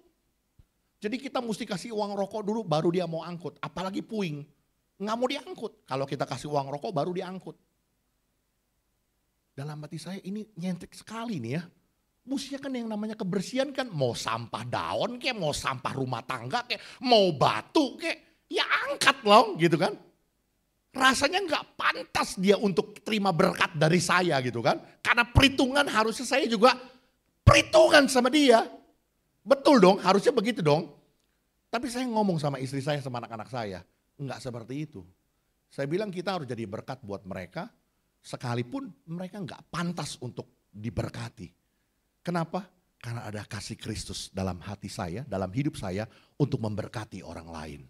Jadi kita mesti kasih uang rokok dulu baru dia mau angkut, apalagi puing. Nggak mau diangkut, kalau kita kasih uang rokok baru diangkut. Dalam hati saya ini nyentik sekali nih ya. Mestinya kan yang namanya kebersihan kan mau sampah daun kayak, mau sampah rumah tangga kayak, mau batu kayak, ya angkat loh gitu kan. Rasanya nggak pantas dia untuk terima berkat dari saya gitu kan. Karena perhitungan harusnya saya juga perhitungan sama dia. Betul dong, harusnya begitu dong. Tapi saya ngomong sama istri saya, sama anak-anak saya, enggak seperti itu. Saya bilang kita harus jadi berkat buat mereka, sekalipun mereka enggak pantas untuk diberkati. Kenapa? Karena ada kasih Kristus dalam hati saya, dalam hidup saya untuk memberkati orang lain.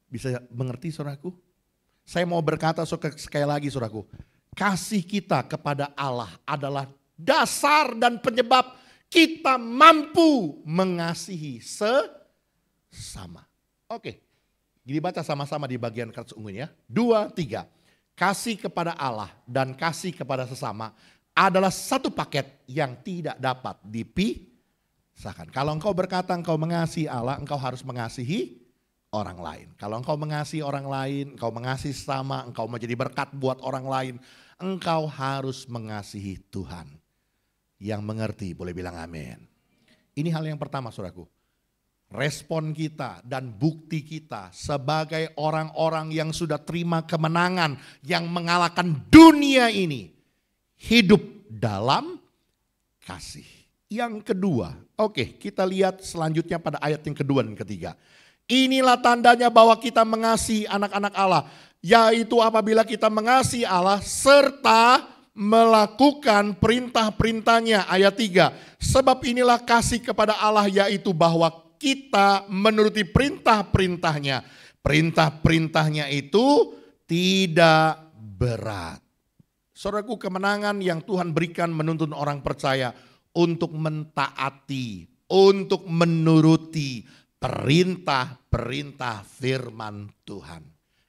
Bisa mengerti saudaraku? Saya mau berkata sekali lagi saudaraku, kasih kita kepada Allah adalah dasar dan penyebab kita mampu mengasihi sesama. Oke, dibaca sama-sama di bagian kertas ungunya. 2, 3. Kasih kepada Allah dan kasih kepada sesama adalah satu paket yang tidak dapat dipisahkan. Kalau engkau berkata engkau mengasihi Allah, engkau harus mengasihi orang lain. Kalau engkau mengasihi orang lain, engkau mengasihi sesama, engkau menjadi berkat buat orang lain, engkau harus mengasihi Tuhan. Yang mengerti boleh bilang amin. Ini hal yang pertama saudaraku. Respon kita dan bukti kita sebagai orang-orang yang sudah terima kemenangan, yang mengalahkan dunia ini, hidup dalam kasih. Yang kedua, oke, kita lihat selanjutnya pada ayat yang kedua dan ketiga. Inilah tandanya bahwa kita mengasihi anak-anak Allah, yaitu apabila kita mengasihi Allah serta melakukan perintah-perintahnya. Ayat 3, sebab inilah kasih kepada Allah, yaitu bahwa kita menuruti perintah-perintahnya. Perintah-perintahnya itu tidak berat. Saudaraku, kemenangan yang Tuhan berikan menuntun orang percaya untuk mentaati, untuk menuruti perintah-perintah firman Tuhan.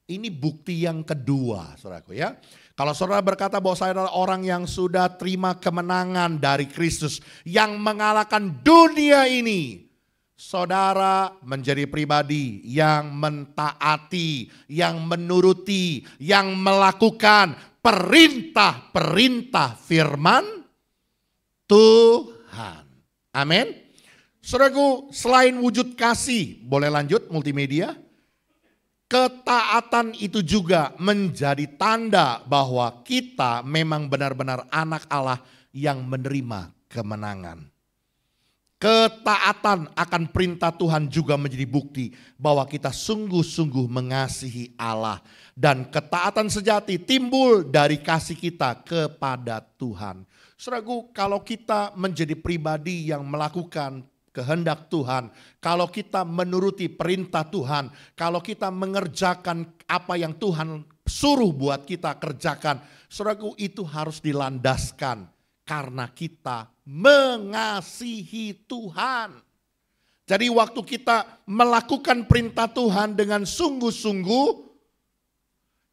Ini bukti yang kedua saudaraku ya. Kalau saudara berkata bahwa saya adalah orang yang sudah terima kemenangan dari Kristus, yang mengalahkan dunia ini, saudara menjadi pribadi yang mentaati, yang menuruti, yang melakukan perintah-perintah firman Tuhan. Amin. Saudaraku, selain wujud kasih, boleh lanjut multimedia. Ketaatan itu juga menjadi tanda bahwa kita memang benar-benar anak Allah yang menerima kemenangan. Ketaatan akan perintah Tuhan juga menjadi bukti bahwa kita sungguh-sungguh mengasihi Allah. Dan ketaatan sejati timbul dari kasih kita kepada Tuhan. Saudaraku, kalau kita menjadi pribadi yang melakukan kehendak Tuhan, kalau kita menuruti perintah Tuhan, kalau kita mengerjakan apa yang Tuhan suruh buat kita kerjakan, saudaraku, itu harus dilandaskan karena kita mengasihi Tuhan. Jadi waktu kita melakukan perintah Tuhan dengan sungguh-sungguh,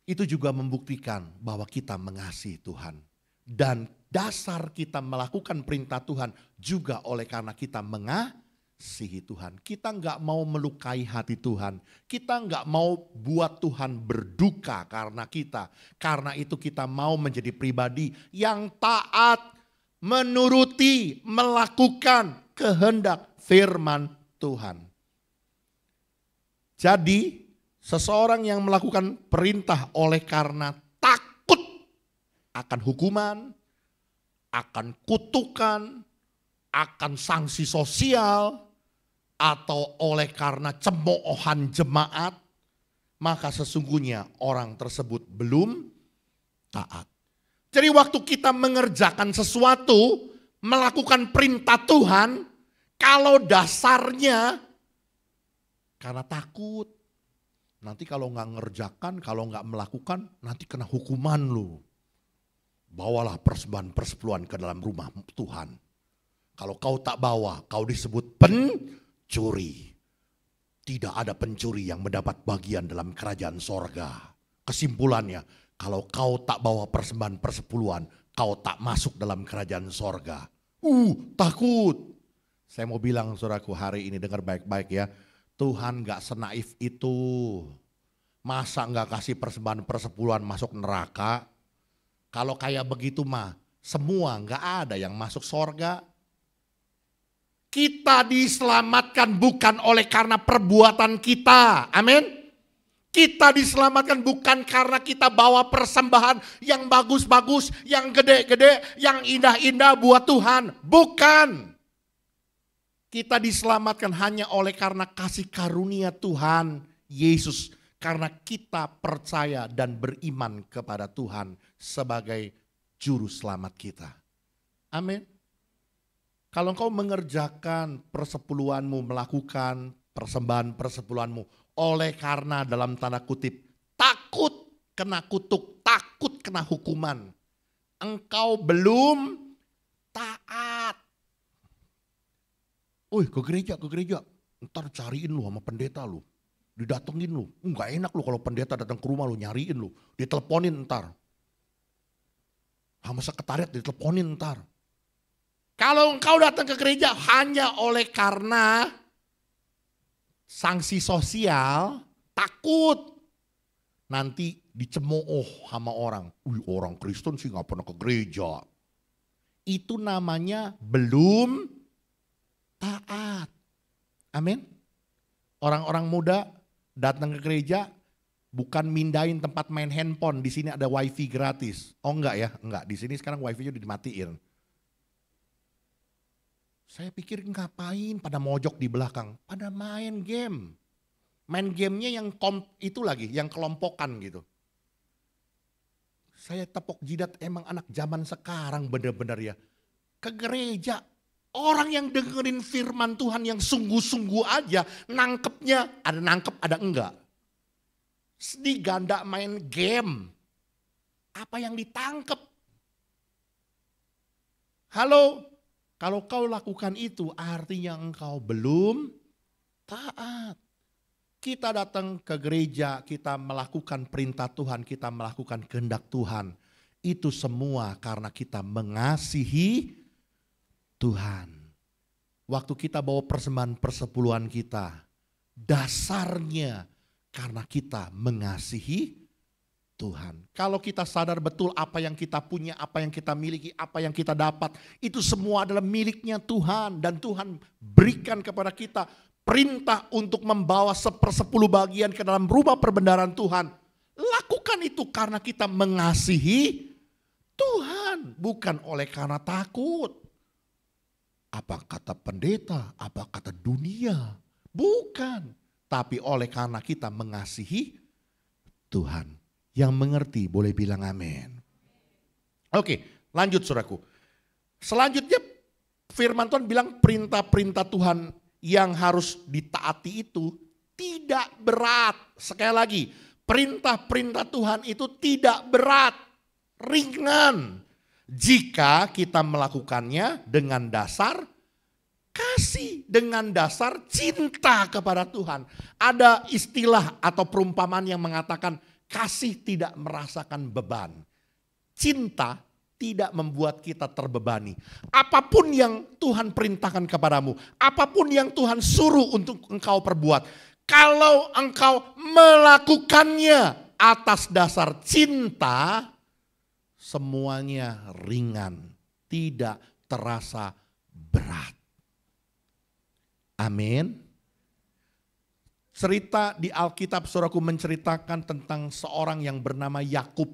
itu juga membuktikan bahwa kita mengasihi Tuhan. Dan dasar kita melakukan perintah Tuhan juga oleh karena kita mengasihi Tuhan. Kita nggak mau melukai hati Tuhan. Kita nggak mau buat Tuhan berduka karena kita. Karena itu kita mau menjadi pribadi yang taat, menuruti, melakukan kehendak firman Tuhan. Jadi seseorang yang melakukan perintah oleh karena takut akan hukuman, akan kutukan, akan sanksi sosial, atau oleh karena cemoohan jemaat, maka sesungguhnya orang tersebut belum taat. Jadi waktu kita mengerjakan sesuatu, melakukan perintah Tuhan, kalau dasarnya karena takut, nanti kalau nggak ngerjakan, kalau nggak melakukan, nanti kena hukuman lu. Bawalah persembahan persepuluhan ke dalam rumah Tuhan. Kalau kau tak bawa, kau disebut pencuri. Tidak ada pencuri yang mendapat bagian dalam kerajaan sorga. Kesimpulannya, kalau kau tak bawa persembahan persepuluhan, kau tak masuk dalam kerajaan sorga. Takut. Saya mau bilang saudaraku hari ini, dengar baik-baik ya. Tuhan gak senaif itu. Masa gak kasih persembahan persepuluhan masuk neraka? Kalau kayak begitu mah semua gak ada yang masuk sorga. Kita diselamatkan bukan oleh karena perbuatan kita. Amin. Kita diselamatkan bukan karena kita bawa persembahan yang bagus-bagus, yang gede-gede, yang indah-indah buat Tuhan. Bukan. Kita diselamatkan hanya oleh karena kasih karunia Tuhan Yesus. Karena kita percaya dan beriman kepada Tuhan sebagai juru selamat kita. Amin. Kalau engkau mengerjakan persepuluhanmu, melakukan persembahan persepuluhanmu oleh karena dalam tanda kutip takut kena kutuk, takut kena hukuman, engkau belum taat. Ke gereja, ntar cariin lu sama pendeta lu, didatengin lu. Nggak enak lu kalau pendeta datang ke rumah lu, nyariin lu, diteleponin ntar. Sama sekretariat diteleponin ntar. Kalau engkau datang ke gereja hanya oleh karena sanksi sosial, takut nanti dicemooh sama orang. Orang Kristen sih gak pernah ke gereja. Itu namanya belum taat. Amin. Orang-orang muda datang ke gereja bukan mindahin tempat main handphone. Di sini ada wifi gratis. Oh enggak ya, enggak. Di sini sekarang wifi-nya udah dimatiin. Saya pikir ngapain pada mojok di belakang, pada main game. Main gamenya yang itu lagi, yang kelompokan gitu. Saya tepuk jidat, emang anak zaman sekarang benar-benar ya. Ke gereja, orang yang dengerin firman Tuhan yang sungguh-sungguh aja, nangkepnya ada nangkep ada enggak. Diganda main game, apa yang ditangkep? Halo? Kalau kau lakukan itu artinya engkau belum taat. Kita datang ke gereja, kita melakukan perintah Tuhan, kita melakukan kehendak Tuhan. Itu semua karena kita mengasihi Tuhan. Waktu kita bawa persembahan persepuluhan kita, dasarnya karena kita mengasihi Tuhan. Kalau kita sadar betul apa yang kita punya, apa yang kita miliki, apa yang kita dapat, itu semua adalah miliknya Tuhan. Dan Tuhan berikan kepada kita perintah untuk membawa 1/10 bagian ke dalam rumah perbendaharaan Tuhan. Lakukan itu karena kita mengasihi Tuhan, bukan oleh karena takut. Apa kata pendeta, apa kata dunia, bukan. Tapi oleh karena kita mengasihi Tuhan. Yang mengerti boleh bilang amin. Oke, lanjut saudaraku. Selanjutnya firman Tuhan bilang perintah-perintah Tuhan yang harus ditaati itu tidak berat. Sekali lagi, perintah-perintah Tuhan itu tidak berat, ringan. Jika kita melakukannya dengan dasar kasih, dengan dasar cinta kepada Tuhan. Ada istilah atau perumpamaan yang mengatakan kasih tidak merasakan beban. Cinta tidak membuat kita terbebani. Apapun yang Tuhan perintahkan kepadamu, apapun yang Tuhan suruh untuk engkau perbuat, kalau engkau melakukannya atas dasar cinta, semuanya ringan, tidak terasa berat. Amin. Cerita di Alkitab saudaraku menceritakan tentang seorang yang bernama Yakub.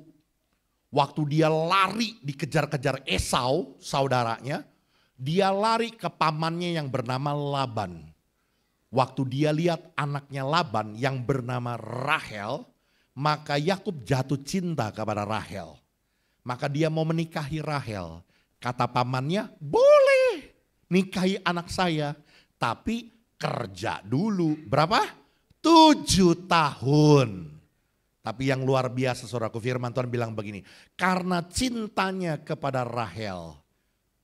Waktu dia lari dikejar-kejar Esau, saudaranya, dia lari ke pamannya yang bernama Laban. Waktu dia lihat anaknya Laban yang bernama Rahel, maka Yakub jatuh cinta kepada Rahel. Maka dia mau menikahi Rahel. Kata pamannya, boleh nikahi anak saya, tapi kerja dulu. Berapa? 7 tahun. Tapi yang luar biasa saudaraku, firman Tuhan bilang begini. Karena cintanya kepada Rahel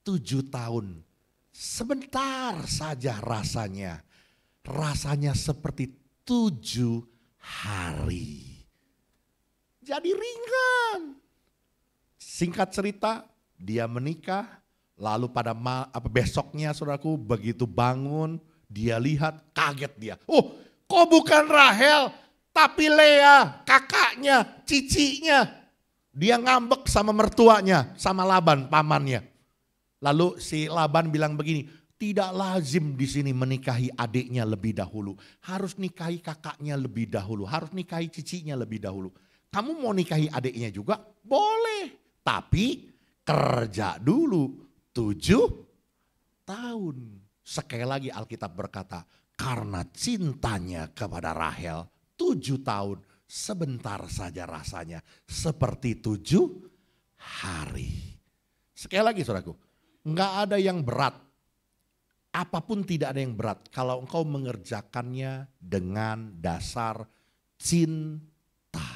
7 tahun. Sebentar saja rasanya. Rasanya seperti 7 hari. Jadi ringan. Singkat cerita, dia menikah. Lalu pada besoknya saudaraku begitu bangun. Dia lihat, kaget dia. Oh, kok bukan Rahel, tapi Lea, kakaknya, cicinya. Dia ngambek sama mertuanya, sama Laban, pamannya. Lalu si Laban bilang begini, tidak lazim di sini menikahi adiknya lebih dahulu. Harus nikahi kakaknya lebih dahulu, harus nikahi cicinya lebih dahulu. Kamu mau nikahi adiknya juga? Boleh, tapi kerja dulu 7 tahun. Sekali lagi Alkitab berkata, karena cintanya kepada Rahel 7 tahun, sebentar saja rasanya seperti 7 hari. Sekali lagi saudaraku, enggak ada yang berat. Apapun tidak ada yang berat kalau engkau mengerjakannya dengan dasar cinta.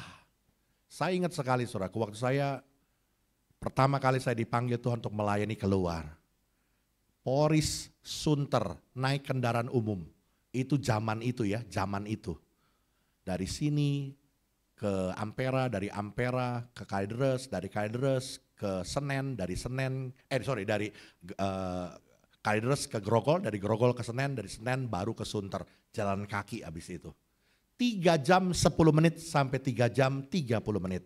Saya ingat sekali saudaraku, waktu pertama kali saya dipanggil Tuhan untuk melayani keluar. Poris Sunter naik kendaraan umum. Itu zaman itu ya, zaman itu. Dari sini ke Ampera, dari Ampera ke Kalideres, dari Kalideres ke Senen, dari Kalideres ke Grogol, dari Grogol ke Senen, dari Senen baru ke Sunter. Jalan kaki habis itu. 3 jam 10 menit sampai 3 jam 30 menit.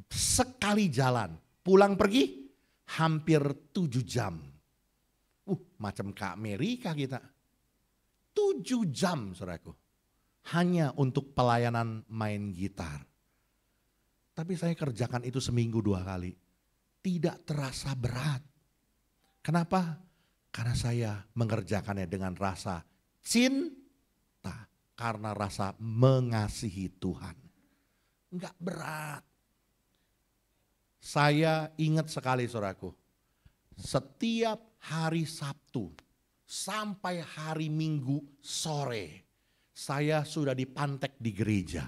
Sekali jalan, pulang pergi hampir 7 jam. Macam ke Amerika kita. 7 jam saudaraku. Hanya untuk pelayanan main gitar. Tapi saya kerjakan itu seminggu 2 kali. Tidak terasa berat. Kenapa? Karena saya mengerjakannya dengan rasa cinta. Karena rasa mengasihi Tuhan. Enggak berat. Saya ingat sekali saudaraku. Setiap hari Sabtu sampai hari Minggu sore saya sudah dipantek di gereja.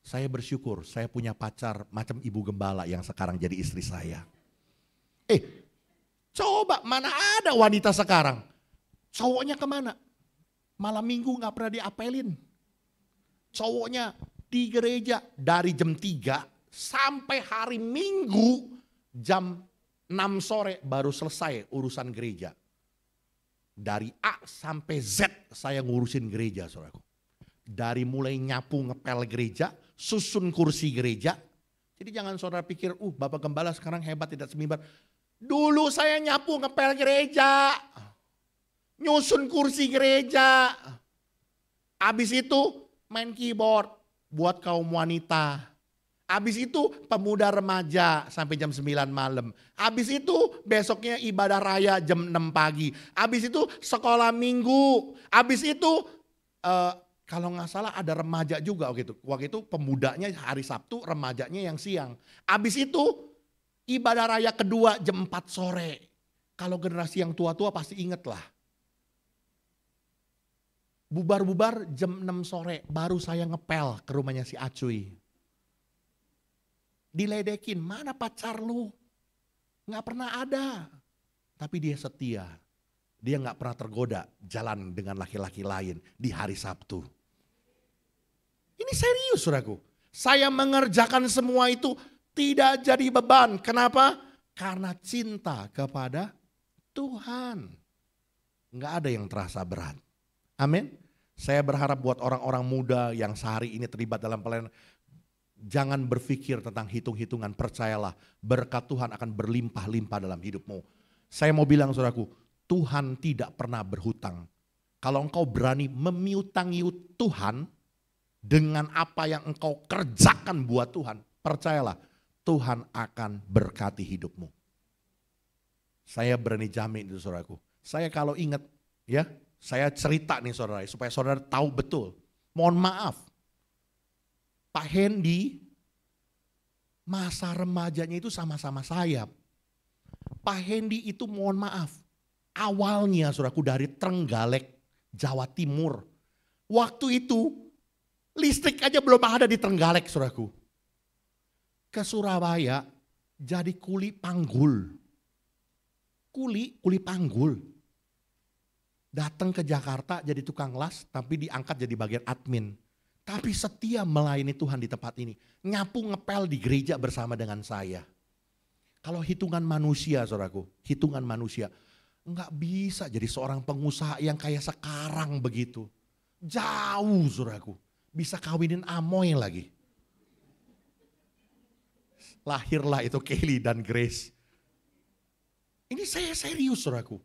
Saya bersyukur saya punya pacar macam ibu gembala yang sekarang jadi istri saya. Coba mana ada wanita sekarang? Cowoknya kemana? Malam Minggu gak pernah diapelin. Cowoknya di gereja dari jam 3 sampai hari Minggu jam 6 sore baru selesai urusan gereja. Dari A sampai Z saya ngurusin gereja saudaraku. Dari mulai nyapu ngepel gereja, susun kursi gereja. Jadi jangan saudara pikir, Bapak Gembala sekarang hebat tidak semimbar. Dulu saya nyapu ngepel gereja. Nyusun kursi gereja. Habis itu main keyboard buat kaum wanita. Habis itu pemuda remaja sampai jam 9 malam. Habis itu besoknya ibadah raya jam 6 pagi. Habis itu sekolah minggu. Habis itu kalau nggak salah ada remaja juga waktu itu. Waktu itu pemudanya hari Sabtu, remajanya yang siang. Habis itu ibadah raya kedua jam 4 sore. Kalau generasi yang tua-tua pasti inget lah. Bubar-bubar jam 6 sore baru saya ngepel ke rumahnya si Acuy. Diledekin, mana pacar lu? Gak pernah ada. Tapi dia setia. Dia gak pernah tergoda jalan dengan laki-laki lain di hari Sabtu. Ini serius saudaraku. Saya mengerjakan semua itu tidak jadi beban. Kenapa? Karena cinta kepada Tuhan. Gak ada yang terasa berat. Amin. Saya berharap buat orang-orang muda yang sehari ini terlibat dalam pelayanan. Jangan berpikir tentang hitung-hitungan, percayalah berkat Tuhan akan berlimpah-limpah dalam hidupmu. Saya mau bilang saudaraku, Tuhan tidak pernah berhutang. Kalau engkau berani memiut-ngiut Tuhan dengan apa yang engkau kerjakan buat Tuhan, percayalah Tuhan akan berkati hidupmu. Saya berani jamin itu saudaraku. Saya kalau ingat ya, saya cerita nih saudara supaya saudara tahu betul. Mohon maaf, Pak Hendy masa remajanya itu sama-sama saya. Pak Hendy itu mohon maaf, awalnya saudaraku dari Trenggalek, Jawa Timur. Waktu itu listrik aja belum ada di Trenggalek saudaraku. Ke Surabaya jadi kuli panggul. Kuli panggul. Datang ke Jakarta jadi tukang las tapi diangkat jadi bagian admin. Tapi setia melayani Tuhan di tempat ini. Nyapu ngepel di gereja bersama dengan saya. Kalau hitungan manusia saudaraku, hitungan manusia. Enggak bisa jadi seorang pengusaha yang kayak sekarang begitu. Jauh saudaraku. Bisa kawinin Amoy lagi. Lahirlah itu Kelly dan Grace. Ini saya serius saudaraku.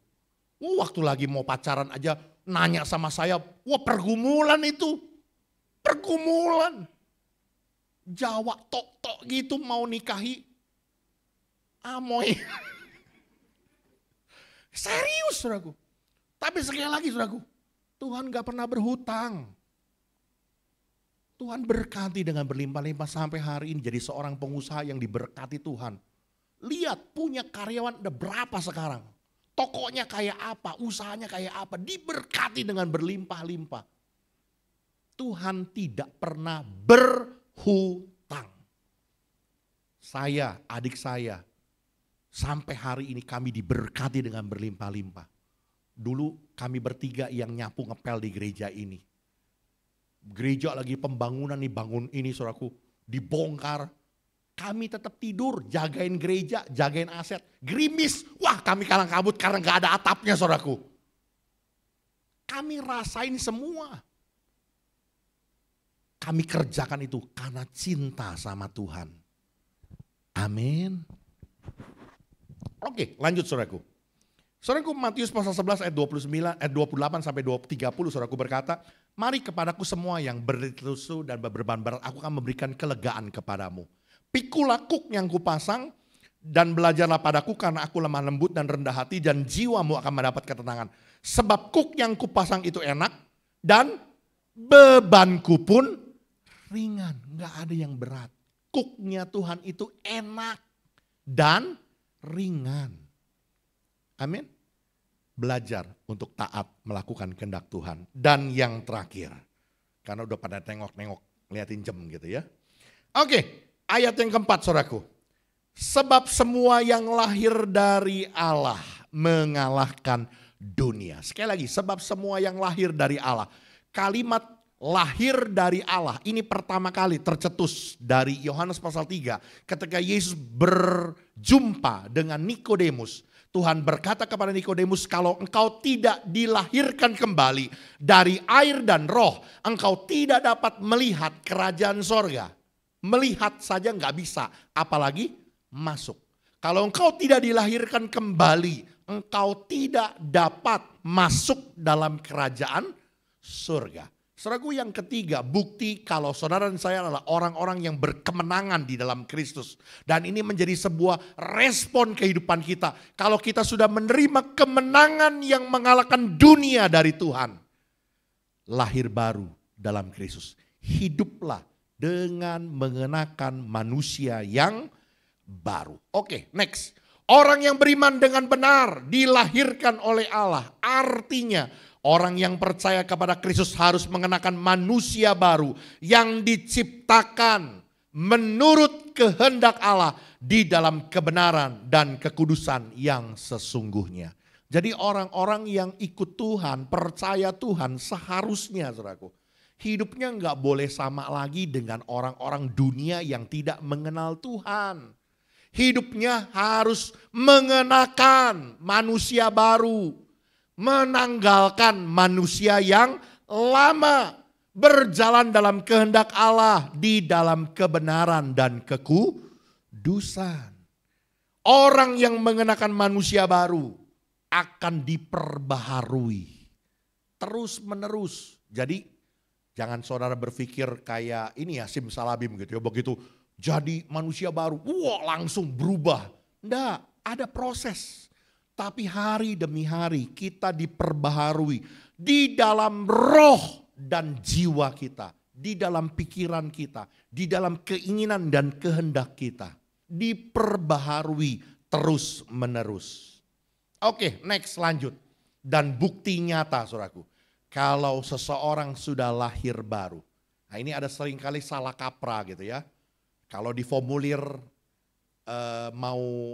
Waktu lagi mau pacaran aja nanya sama saya. Wah pergumulan itu. Pergumulan. Jawa tok-tok gitu mau nikahi Amoy. Serius saudaraku. Tapi sekali lagi saudaraku, Tuhan gak pernah berhutang. Tuhan berkati dengan berlimpah-limpah sampai hari ini jadi seorang pengusaha yang diberkati Tuhan. Lihat punya karyawan ada berapa sekarang. Tokonya kayak apa, usahanya kayak apa, diberkati dengan berlimpah-limpah. Tuhan tidak pernah berhutang. Saya, adik saya, sampai hari ini kami diberkati dengan berlimpah-limpah. Dulu kami bertiga yang nyapu ngepel di gereja ini. Gereja lagi pembangunan nih, bangun ini saudaraku, dibongkar. Kami tetap tidur, jagain gereja, jagain aset. Gerimis, wah kami kalang kabut karena gak ada atapnya saudaraku. Kami rasain semua. Kami kerjakan itu karena cinta sama Tuhan. Amin. Oke, lanjut saudaraku. Saudaraku, Matius pasal 11 ayat 28 sampai 30 saudaraku berkata, mari kepadaku semua yang berlesu dan berbeban berat, aku akan memberikan kelegaan kepadamu. Pikulah kuk yang kupasang dan belajarlah padaku karena aku lemah lembut dan rendah hati dan jiwamu akan mendapat ketenangan. Sebab kuk yang kupasang itu enak dan bebanku pun ringan. Gak ada yang berat. Kuknya Tuhan itu enak dan ringan. Amin. Belajar untuk taat melakukan kehendak Tuhan. Dan yang terakhir, karena udah pada tengok-nengok, liatin jam gitu ya. Oke, ayat yang keempat saudaraku. Sebab semua yang lahir dari Allah mengalahkan dunia. Sekali lagi, sebab semua yang lahir dari Allah. Kalimat lahir dari Allah ini pertama kali tercetus dari Yohanes pasal 3 ketika Yesus berjumpa dengan Nikodemus. Tuhan berkata kepada Nikodemus, kalau engkau tidak dilahirkan kembali dari air dan roh, engkau tidak dapat melihat kerajaan sorga. Melihat saja nggak bisa, apalagi masuk. Kalau engkau tidak dilahirkan kembali, engkau tidak dapat masuk dalam kerajaan surga. Saudaraku, yang ketiga, bukti kalau saudara dan saya adalah orang-orang yang berkemenangan di dalam Kristus. Dan ini menjadi sebuah respon kehidupan kita. Kalau kita sudah menerima kemenangan yang mengalahkan dunia dari Tuhan. Lahir baru dalam Kristus. Hiduplah dengan mengenakan manusia yang baru. Oke, next. Orang yang beriman dengan benar dilahirkan oleh Allah. Artinya orang yang percaya kepada Kristus harus mengenakan manusia baru yang diciptakan menurut kehendak Allah di dalam kebenaran dan kekudusan yang sesungguhnya. Jadi orang-orang yang ikut Tuhan, percaya Tuhan seharusnya saudaraku, hidupnya nggak boleh sama lagi dengan orang-orang dunia yang tidak mengenal Tuhan. Hidupnya harus mengenakan manusia baru. Menanggalkan manusia yang lama. Berjalan dalam kehendak Allah di dalam kebenaran dan kekudusan. Orang yang mengenakan manusia baru akan diperbaharui terus menerus. Jadi jangan saudara berpikir kayak ini ya simsalabim gitu ya. Begitu jadi manusia baru, wah langsung berubah. Enggak, ada proses. Tapi hari demi hari kita diperbaharui di dalam roh dan jiwa kita. Di dalam pikiran kita, di dalam keinginan dan kehendak kita. Diperbaharui terus menerus. Oke, next lanjut. Dan bukti nyata saudaraku. Kalau seseorang sudah lahir baru. Nah ini ada seringkali salah kaprah gitu ya. Kalau di formulir mau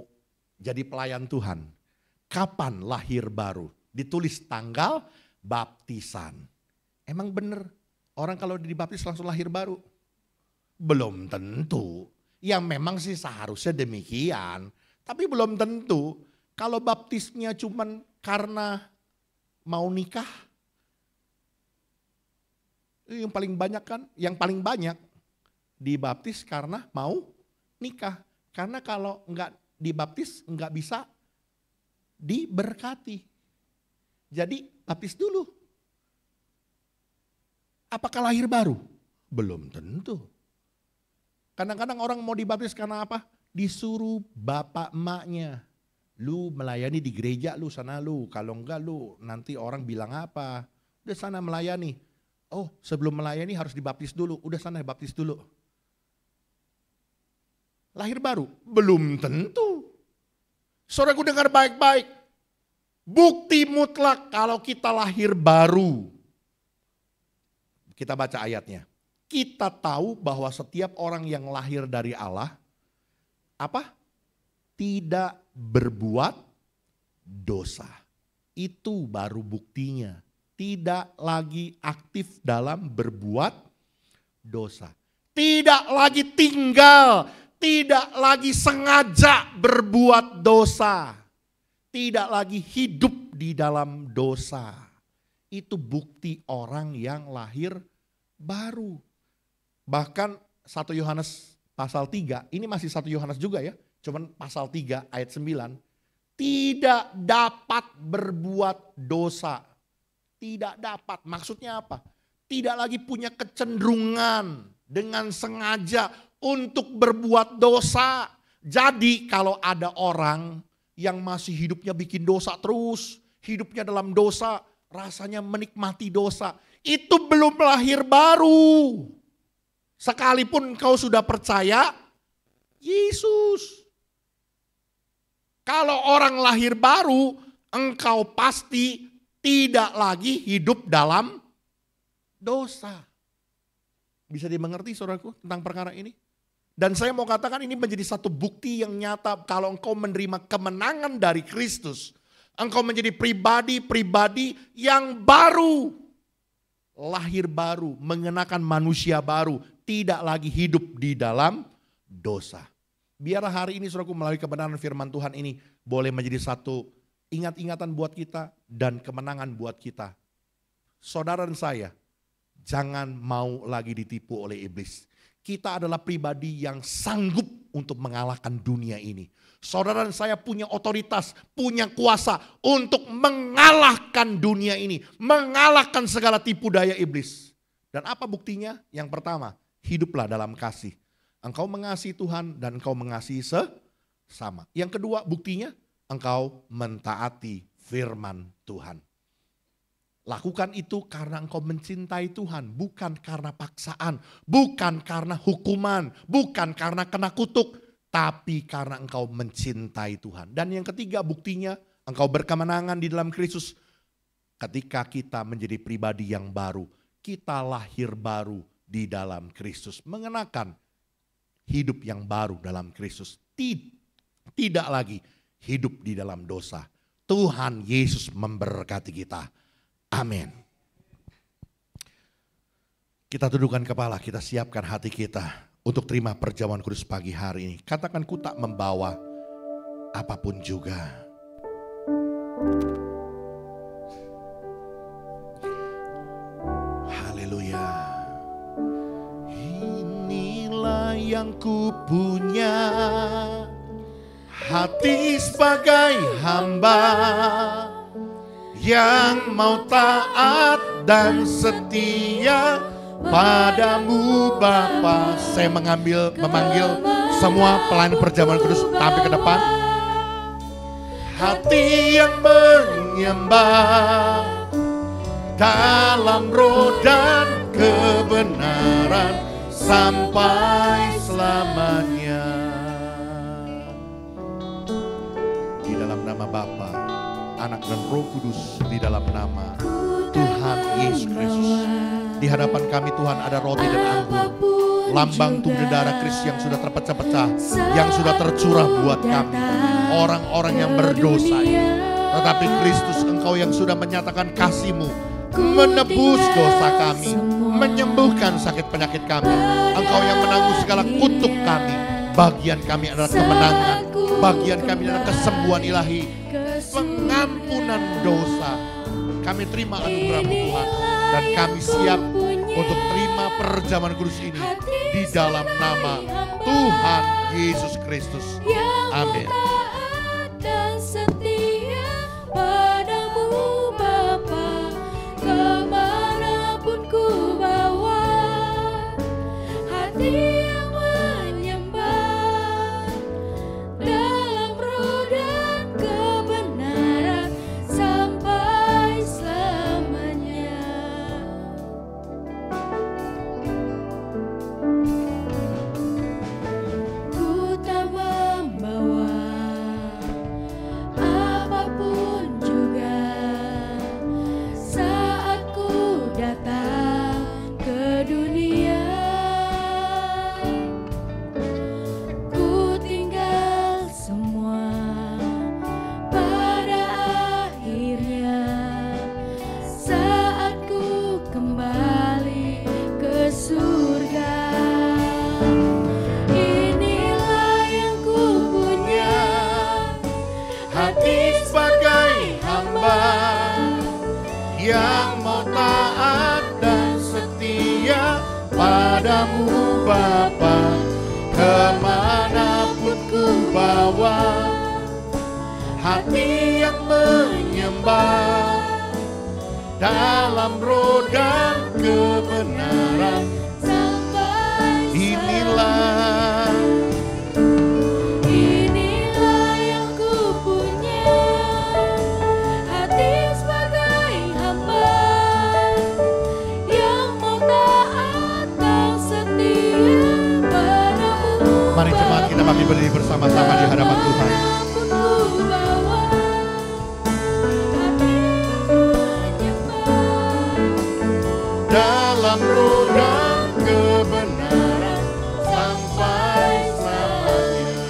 jadi pelayan Tuhan. Kapan lahir baru? Ditulis tanggal baptisan. Emang bener orang kalau dibaptis langsung lahir baru? Belum tentu. Ya memang sih seharusnya demikian. Tapi belum tentu. Kalau baptisnya cuman karena mau nikah. Yang paling banyak kan, yang paling banyak dibaptis karena mau nikah. Karena kalau enggak dibaptis enggak bisa diberkati. Jadi baptis dulu. Apakah lahir baru? Belum tentu. Kadang-kadang orang mau dibaptis karena apa? Disuruh bapak emaknya. Lu melayani di gereja lu sana lu. Kalau enggak lu nanti orang bilang apa? Udah sana melayani. Oh sebelum melayani harus dibaptis dulu. Udah sana baptis dulu. Lahir baru? Belum tentu. Saudaraku dengar baik-baik. Bukti mutlak kalau kita lahir baru. Kita baca ayatnya. Kita tahu bahwa setiap orang yang lahir dari Allah, apa? Tidak berbuat dosa. Itu baru buktinya. Tidak lagi aktif dalam berbuat dosa. Tidak lagi tinggal, tidak lagi sengaja berbuat dosa. Tidak lagi hidup di dalam dosa. Itu bukti orang yang lahir baru. Bahkan 1 Yohanes pasal 3, ini masih 1 Yohanes juga ya. Cuman pasal 3 ayat 9. Tidak dapat berbuat dosa. Tidak dapat, maksudnya apa? Tidak lagi punya kecenderungan dengan sengaja untuk berbuat dosa. Jadi kalau ada orang yang masih hidupnya bikin dosa terus, hidupnya dalam dosa, rasanya menikmati dosa, itu belum lahir baru. Sekalipun kau sudah percaya Yesus. Kalau orang lahir baru, engkau pasti tidak lagi hidup dalam dosa. Bisa dimengerti saudaraku tentang perkara ini? Dan saya mau katakan ini menjadi satu bukti yang nyata kalau engkau menerima kemenangan dari Kristus. Engkau menjadi pribadi-pribadi yang baru. Lahir baru, mengenakan manusia baru. Tidak lagi hidup di dalam dosa. Biarlah hari ini saudaraku melalui kebenaran firman Tuhan ini boleh menjadi satu ingat-ingatan buat kita dan kemenangan buat kita. Saudara dan saya, jangan mau lagi ditipu oleh iblis. Kita adalah pribadi yang sanggup untuk mengalahkan dunia ini. Saudara dan saya punya otoritas, punya kuasa untuk mengalahkan dunia ini. Mengalahkan segala tipu daya iblis. Dan apa buktinya? Yang pertama, hiduplah dalam kasih. Engkau mengasihi Tuhan dan engkau mengasihi sesama. Yang kedua buktinya, engkau mentaati firman Tuhan. Lakukan itu karena engkau mencintai Tuhan, bukan karena paksaan, bukan karena hukuman, bukan karena kena kutuk, tapi karena engkau mencintai Tuhan. Dan yang ketiga buktinya, engkau berkemenangan di dalam Kristus. Ketika kita menjadi pribadi yang baru, kita lahir baru di dalam Kristus. Mengenakan hidup yang baru dalam Kristus. Tidak lagi hidup di dalam dosa. Tuhan Yesus memberkati kita. Amin. Kita tundukkan kepala, kita siapkan hati kita untuk terima perjamuan kudus pagi hari ini. Katakan, ku tak membawa apapun juga. Haleluya. Inilah yang ku punya, hati sebagai hamba yang mau taat dan setia padamu Bapa. Saya memanggil semua pelayan perjamuan kudus tampil ke depan. Hati yang menyembah dalam roh dan kebenaran sampai selamanya. Di dalam nama Bapa, Anak dan Roh Kudus, di dalam nama Tuhan Yesus Kristus. Di hadapan kami Tuhan ada roti dan anggur, lambang tubuh darah Kristus yang sudah terpecah-pecah, yang sudah tercurah buat kami, orang-orang yang berdosa ini. Tetapi Kristus, Engkau yang sudah menyatakan kasih-Mu, menebus dosa kami, menyembuhkan sakit penyakit kami. Engkau yang menanggung segala kutuk kami. Bagian kami adalah kemenangan, bagian kami adalah kesembuhan ilahi, pengampunan dosa. Kami terima anugerah-Mu Tuhan, dan kami siap untuk terima perjamuan kudus ini di dalam nama Tuhan Yesus Kristus. Amin. Hati yang menyembah dalam roh dan kebenaran. Inilah yang ku punya, hati sebagai hamba yang mau taat dan setia padamu. Mari jemaat kita bagi berdiri bersama-sama di hadapan Tuhan. Dalam roh dan kebenaran sampai selamanya.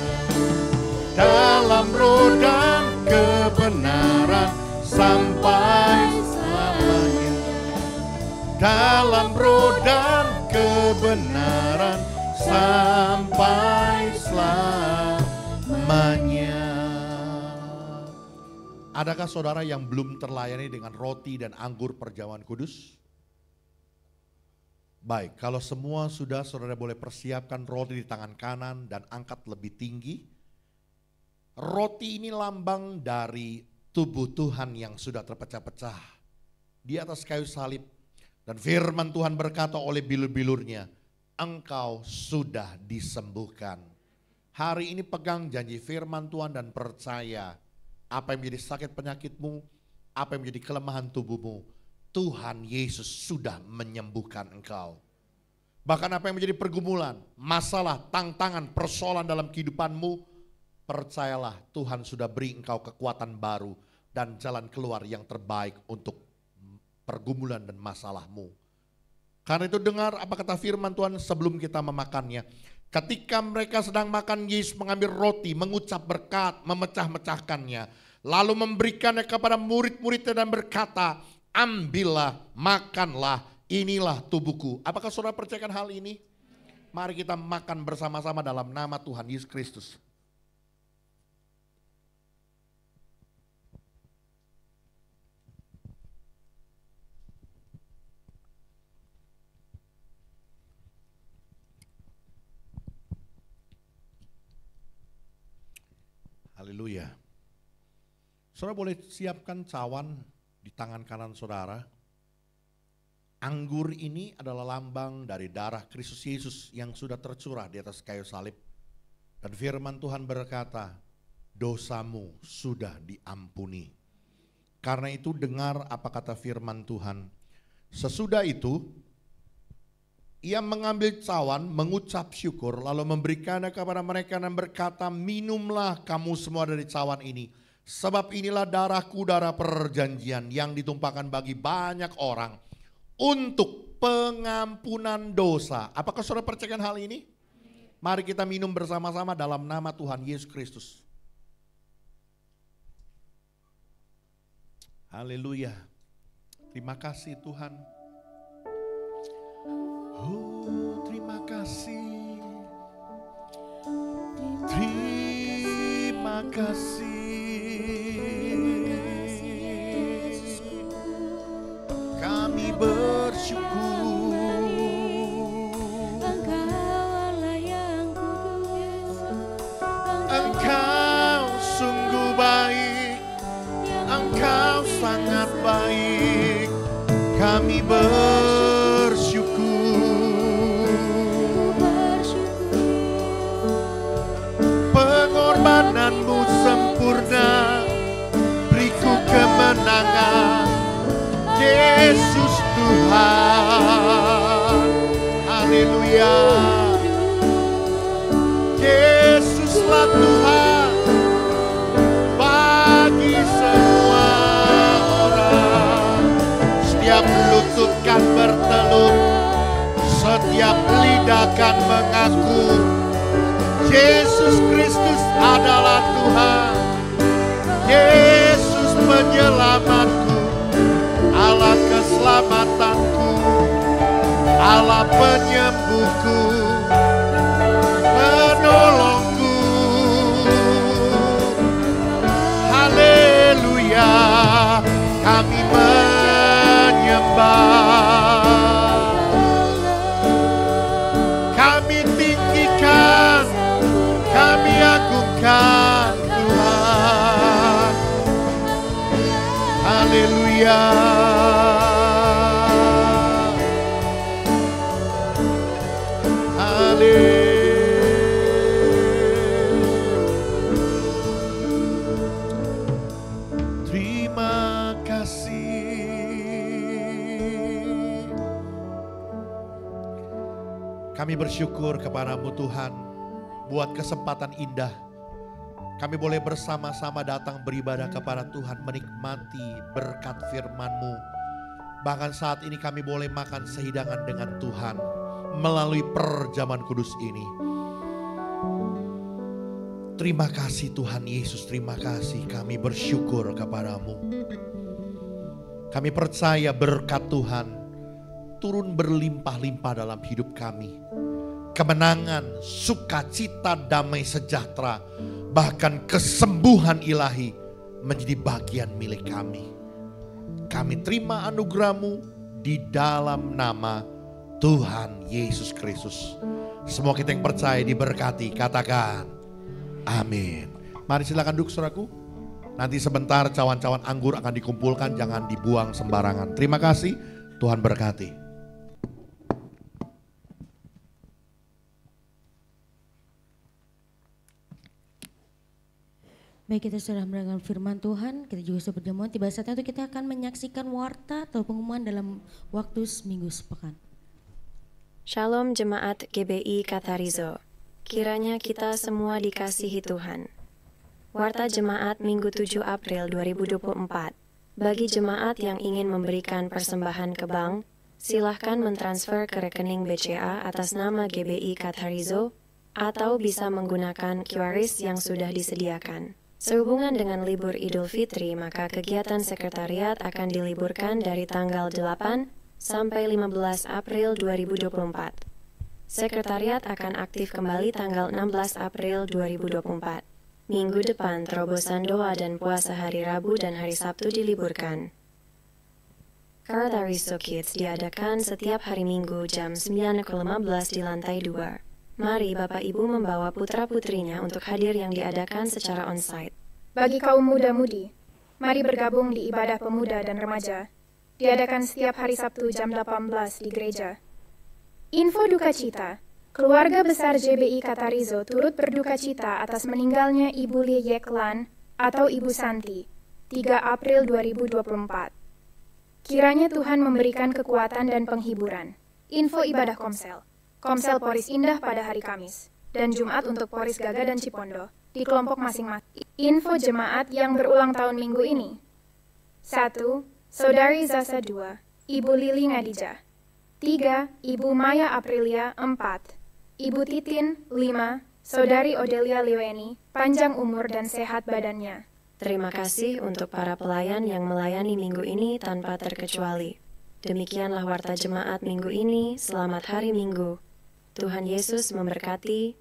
Dalam roh dan kebenaran sampai selamanya. Dalam roh dan kebenaran sampai selamanya. Adakah saudara yang belum terlayani dengan roti dan anggur perjamuan kudus? Baik, kalau semua sudah, saudara boleh persiapkan roti di tangan kanan dan angkat lebih tinggi. Roti ini lambang dari tubuh Tuhan yang sudah terpecah-pecah di atas kayu salib. Dan firman Tuhan berkata oleh bilur-bilurnya, engkau sudah disembuhkan. Hari ini pegang janji firman Tuhan dan percaya apa yang menjadi sakit penyakitmu, apa yang menjadi kelemahan tubuhmu, Tuhan Yesus sudah menyembuhkan engkau. Bahkan apa yang menjadi pergumulan, masalah, tantangan, persoalan dalam kehidupanmu, percayalah Tuhan sudah beri engkau kekuatan baru dan jalan keluar yang terbaik untuk pergumulan dan masalahmu. Karena itu dengar apa kata firman Tuhan sebelum kita memakannya. Ketika mereka sedang makan, Yesus mengambil roti, mengucap berkat, memecah-mecahkannya. Lalu memberikannya kepada murid-muridnya dan berkata, ambillah, makanlah, inilah tubuhku. Apakah saudara percayakan hal ini? Mari kita makan bersama-sama dalam nama Tuhan Yesus Kristus. Haleluya. Saudara boleh siapkan cawan di tangan kanan saudara. Anggur ini adalah lambang dari darah Kristus Yesus yang sudah tercurah di atas kayu salib. Dan firman Tuhan berkata, dosamu sudah diampuni. Karena itu dengar apa kata firman Tuhan. Sesudah itu, ia mengambil cawan, mengucap syukur, lalu memberikannya kepada mereka dan berkata, minumlah kamu semua dari cawan ini. Sebab inilah darahku, darah perjanjian yang ditumpahkan bagi banyak orang untuk pengampunan dosa. Apakah saudara percaya hal ini? Mari kita minum bersama-sama dalam nama Tuhan Yesus Kristus. Haleluya. Terima kasih Tuhan. Oh, terima kasih. Terima kasih. Kami bersyukur. Engkau Allah yang kudus, Engkau sungguh baik, Engkau sangat baik. Kami bersyukur. Pengorbananmu sempurna, beriku kemenangan. Yesus Tuhan, haleluya. Yesuslah Tuhan bagi semua orang. Setiap lutut kan bertelut, setiap lidah kan mengaku Yesus Kristus adalah Tuhan. Yesus penyelamatku, Allah keselamatanku, Allah penyembuhku, penolongku. Haleluya, kami menyembah, kami tinggikan, kami agungkan Tuhan. Haleluya. Terima kasih. Kami bersyukur kepadamu Tuhan, buat kesempatan indah kami boleh bersama-sama datang beribadah kepada Tuhan, menikmati berkat firman-Mu. Bahkan saat ini kami boleh makan sehidangan dengan Tuhan melalui perjamuan kudus ini. Terima kasih Tuhan Yesus, terima kasih, kami bersyukur kepadamu. Kami percaya berkat Tuhan turun berlimpah-limpah dalam hidup kami. Kemenangan, sukacita, damai sejahtera, bahkan kesembuhan ilahi menjadi bagian milik kami. Kami terima anugerah-Mu di dalam nama Tuhan Yesus Kristus. Semua kita yang percaya diberkati, katakan amin. Mari silakan duduk saudaraku. Nanti sebentar cawan-cawan anggur akan dikumpulkan, jangan dibuang sembarangan. Terima kasih, Tuhan berkati. Baik, kita sudah mendengar firman Tuhan, kita juga sudah berjamuan. Tiba saatnya untuk kita akan menyaksikan warta atau pengumuman dalam waktu seminggu sepekan. Shalom Jemaat GBI Katharizo, kiranya kita semua dikasihi Tuhan. Warta Jemaat Minggu 7 April 2024. Bagi jemaat yang ingin memberikan persembahan ke bank, silahkan mentransfer ke rekening BCA atas nama GBI Katharizo atau bisa menggunakan QRIS yang sudah disediakan. Sehubungan dengan libur Idul Fitri, maka kegiatan sekretariat akan diliburkan dari tanggal 8 sampai 15 April 2024. Sekretariat akan aktif kembali tanggal 16 April 2024. Minggu depan, terobosan doa dan puasa hari Rabu dan hari Sabtu diliburkan. Katharizo Kids diadakan setiap hari Minggu jam 9.15 di lantai 2. Mari Bapak Ibu membawa putra-putrinya untuk hadir yang diadakan secara on-site. Bagi kaum muda-mudi, Mari bergabung di ibadah pemuda dan remaja. Diadakan setiap hari Sabtu jam 18 di gereja. Info duka cita. Keluarga besar JBI Katarizo turut berduka cita atas meninggalnya Ibu Lee Yeklan atau Ibu Santi, 3 April 2024. Kiranya Tuhan memberikan kekuatan dan penghiburan. Info ibadah Komsel. Komsel Poris Indah pada hari Kamis dan Jumat untuk Poris Gaga dan Cipondo di kelompok masing-masing. Info jemaat yang berulang tahun minggu ini. 1. Saudari Zasa 2, Ibu Lili Ngadijah. 3. Ibu Maya Aprilia 4. Ibu Titin 5. Saudari Odelia Liweni, panjang umur dan sehat badannya. Terima kasih untuk para pelayan yang melayani minggu ini tanpa terkecuali. Demikianlah warta jemaat minggu ini. Selamat hari Minggu. Tuhan Yesus memberkati.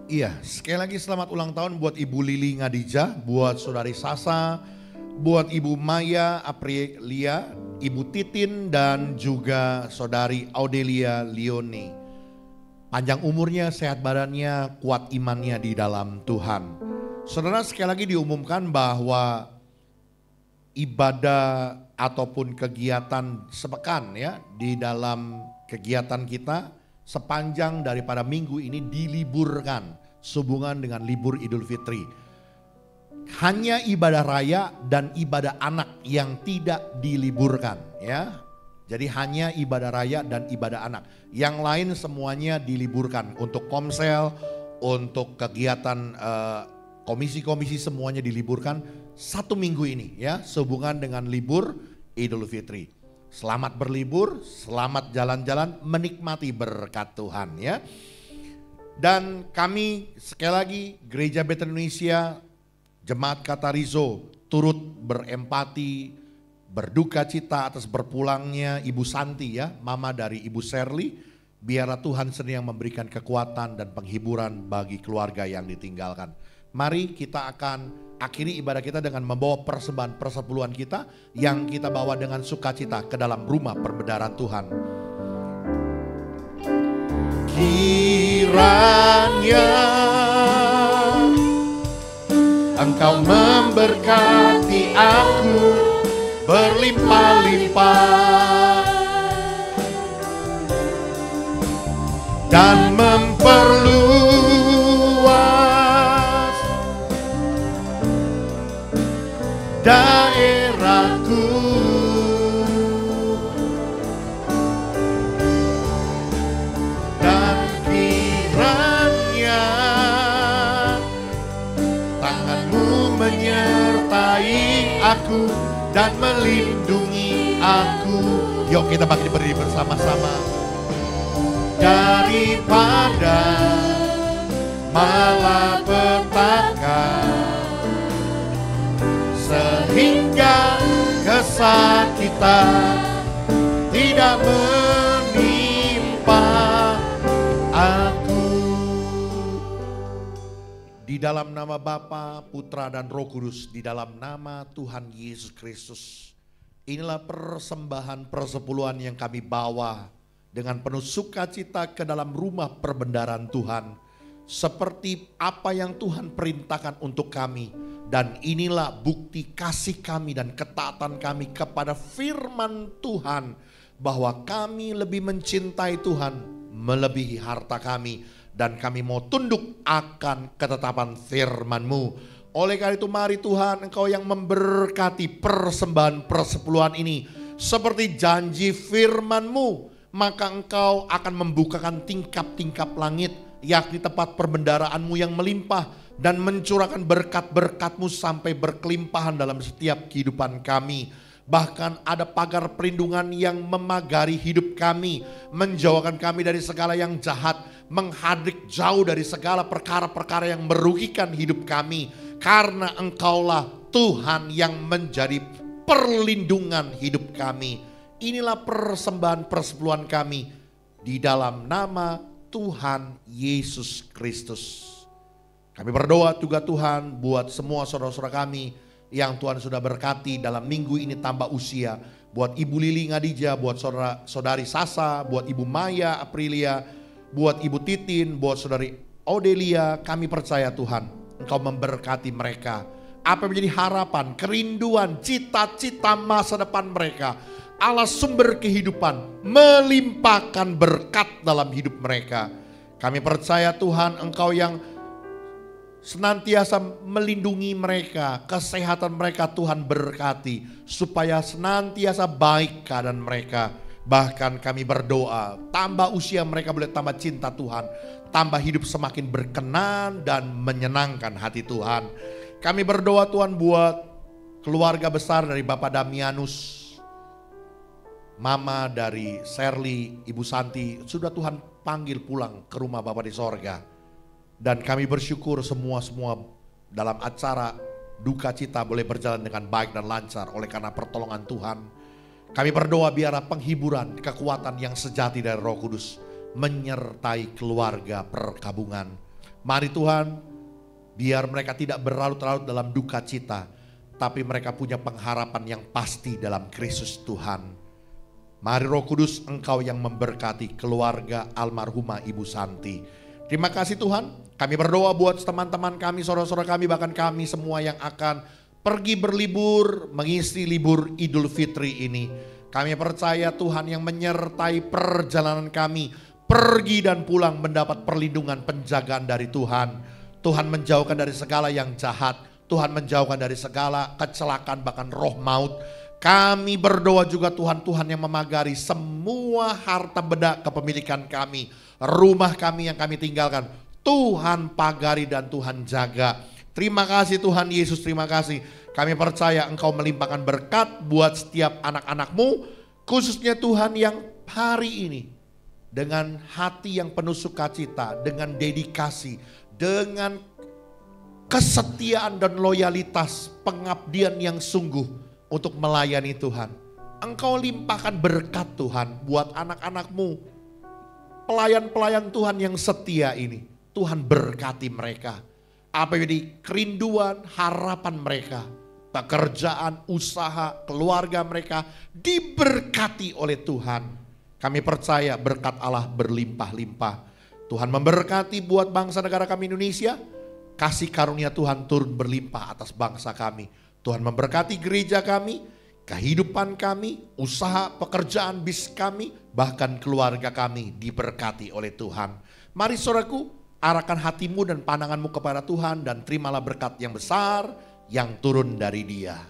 Iya, sekali lagi selamat ulang tahun buat Ibu Lili Ngadijah, buat Saudari Sasa, buat Ibu Maya Aprilia, Ibu Titin, dan juga Saudari Audelia Lioni. Panjang umurnya, sehat badannya, kuat imannya di dalam Tuhan. Saudara, sekali lagi diumumkan bahwa ibadah ataupun kegiatan sepekan ya di dalam kegiatan kita sepanjang daripada minggu ini diliburkan sehubungan dengan libur Idul Fitri. Hanya ibadah raya dan ibadah anak yang tidak diliburkan ya. Jadi hanya ibadah raya dan ibadah anak. Yang lain semuanya diliburkan. Untuk Komsel, untuk kegiatan komisi-komisi semuanya diliburkan 1 minggu ini ya, sehubungan dengan libur Idul Fitri. Selamat berlibur, selamat jalan-jalan, menikmati berkat Tuhan ya. Dan kami sekali lagi Gereja Bethel Indonesia, Jemaat Katarizo turut berempati, berduka cita atas berpulangnya Ibu Santi ya, mama dari Ibu Sherly. Biarlah Tuhan sendiri yang memberikan kekuatan dan penghiburan bagi keluarga yang ditinggalkan. Mari kita akan akhiri ibadah kita dengan membawa persembahan persepuluhan kita yang kita bawa dengan sukacita ke dalam rumah perbendaharaan Tuhan. Kiranya Engkau memberkati aku berlimpah-limpah dan memperluas daerahku, dan kiranya tangan-Mu menyertai aku dan melindungi aku. Yuk kita bangkit berdiri bersama-sama. Daripada malapetaka sehingga kesakitan tidak menimpa aku. Di dalam nama Bapa, Putra dan Roh Kudus, di dalam nama Tuhan Yesus Kristus, inilah persembahan persepuluhan yang kami bawa dengan penuh sukacita ke dalam rumah perbendaharaan Tuhan, seperti apa yang Tuhan perintahkan untuk kami. Dan inilah bukti kasih kami dan ketaatan kami kepada firman Tuhan, bahwa kami lebih mencintai Tuhan melebihi harta kami, dan kami mau tunduk akan ketetapan firman-Mu. Oleh karena itu mari Tuhan, Engkau yang memberkati persembahan persepuluhan ini seperti janji firman-Mu, maka Engkau akan membukakan tingkap-tingkap langit, yakni tempat perbendaharaan-Mu yang melimpah, dan mencurahkan berkat-berkat-Mu sampai berkelimpahan dalam setiap kehidupan kami. Bahkan ada pagar perlindungan yang memagari hidup kami, menjauhkan kami dari segala yang jahat, menghadik jauh dari segala perkara-perkara yang merugikan hidup kami. Karena Engkaulah Tuhan yang menjadi perlindungan hidup kami. Inilah persembahan persepuluhan kami di dalam nama Tuhan Yesus Kristus. Kami berdoa juga Tuhan buat semua saudara-saudara kami yang Tuhan sudah berkati dalam minggu ini tambah usia. Buat Ibu Lili Ngadijah, buat saudari Sasa, buat Ibu Maya Aprilia, buat Ibu Titin, buat saudari Odelia. Kami percaya Tuhan, Engkau memberkati mereka. Apa yang menjadi harapan, kerinduan, cita-cita masa depan mereka, Allah sumber kehidupan melimpahkan berkat dalam hidup mereka. Kami percaya Tuhan, Engkau yang senantiasa melindungi mereka, kesehatan mereka Tuhan berkati, supaya senantiasa baik keadaan mereka. Bahkan kami berdoa, tambah usia mereka boleh tambah cinta Tuhan, tambah hidup semakin berkenan dan menyenangkan hati Tuhan. Kami berdoa Tuhan buat keluarga besar dari Bapak Damianus, Mama dari Sherly, Ibu Santi, sudah Tuhan panggil pulang ke rumah Bapak di sorga. Dan kami bersyukur semua dalam acara duka cita boleh berjalan dengan baik dan lancar oleh karena pertolongan Tuhan. Kami berdoa biarlah penghiburan, kekuatan yang sejati dari Roh Kudus menyertai keluarga perkabungan. Mari Tuhan, biar mereka tidak berlarut-larut dalam duka cita, tapi mereka punya pengharapan yang pasti dalam Kristus Tuhan. Mari Roh Kudus, Engkau yang memberkati keluarga almarhumah Ibu Santi. Terima kasih Tuhan. Kami berdoa buat teman-teman kami, saudara-saudara kami, bahkan kami semua yang akan pergi berlibur, mengisi libur Idul Fitri ini. Kami percaya Tuhan yang menyertai perjalanan kami, pergi dan pulang mendapat perlindungan penjagaan dari Tuhan. Tuhan menjauhkan dari segala yang jahat, Tuhan menjauhkan dari segala kecelakaan bahkan roh maut. Kami berdoa juga Tuhan yang memagari semua harta benda kepemilikan kami, rumah kami yang kami tinggalkan. Tuhan pagari dan Tuhan jaga. Terima kasih Tuhan Yesus, terima kasih. Kami percaya Engkau melimpahkan berkat buat setiap anak-anak-Mu, khususnya Tuhan yang hari ini dengan hati yang penuh sukacita, dengan dedikasi, dengan kesetiaan dan loyalitas, pengabdian yang sungguh untuk melayani Tuhan. Engkau limpahkan berkat Tuhan buat anak-anak-Mu, pelayan-pelayan Tuhan yang setia ini. Tuhan berkati mereka. Apa yang jadi kerinduan, harapan mereka, pekerjaan, usaha, keluarga mereka diberkati oleh Tuhan. Kami percaya berkat Allah berlimpah-limpah. Tuhan memberkati buat bangsa negara kami Indonesia. Kasih karunia Tuhan turun berlimpah atas bangsa kami. Tuhan memberkati gereja kami, kehidupan kami, usaha, pekerjaan, bis kami, bahkan keluarga kami diberkati oleh Tuhan. Mari saudaraku, arahkan hatimu dan pandanganmu kepada Tuhan dan terimalah berkat yang besar yang turun dari Dia.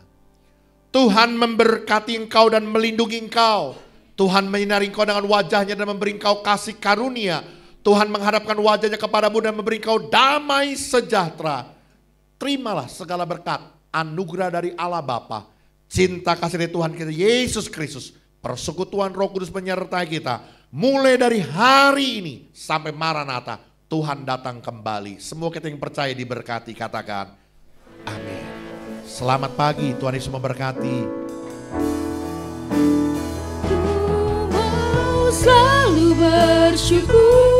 Tuhan memberkati engkau dan melindungi engkau. Tuhan menyinari engkau dengan wajahnya dan memberi engkau kasih karunia. Tuhan menghadapkan wajahnya kepadamu dan memberi engkau damai sejahtera. Terimalah segala berkat, anugerah dari Allah Bapa, cinta kasih dari Tuhan kita Yesus Kristus, persekutuan Roh Kudus menyertai kita. Mulai dari hari ini sampai Maranatha, Tuhan datang kembali. Semua kita yang percaya diberkati, katakan amin. Selamat pagi, Tuhan Yesus memberkati. Ku mau selalu bersyukur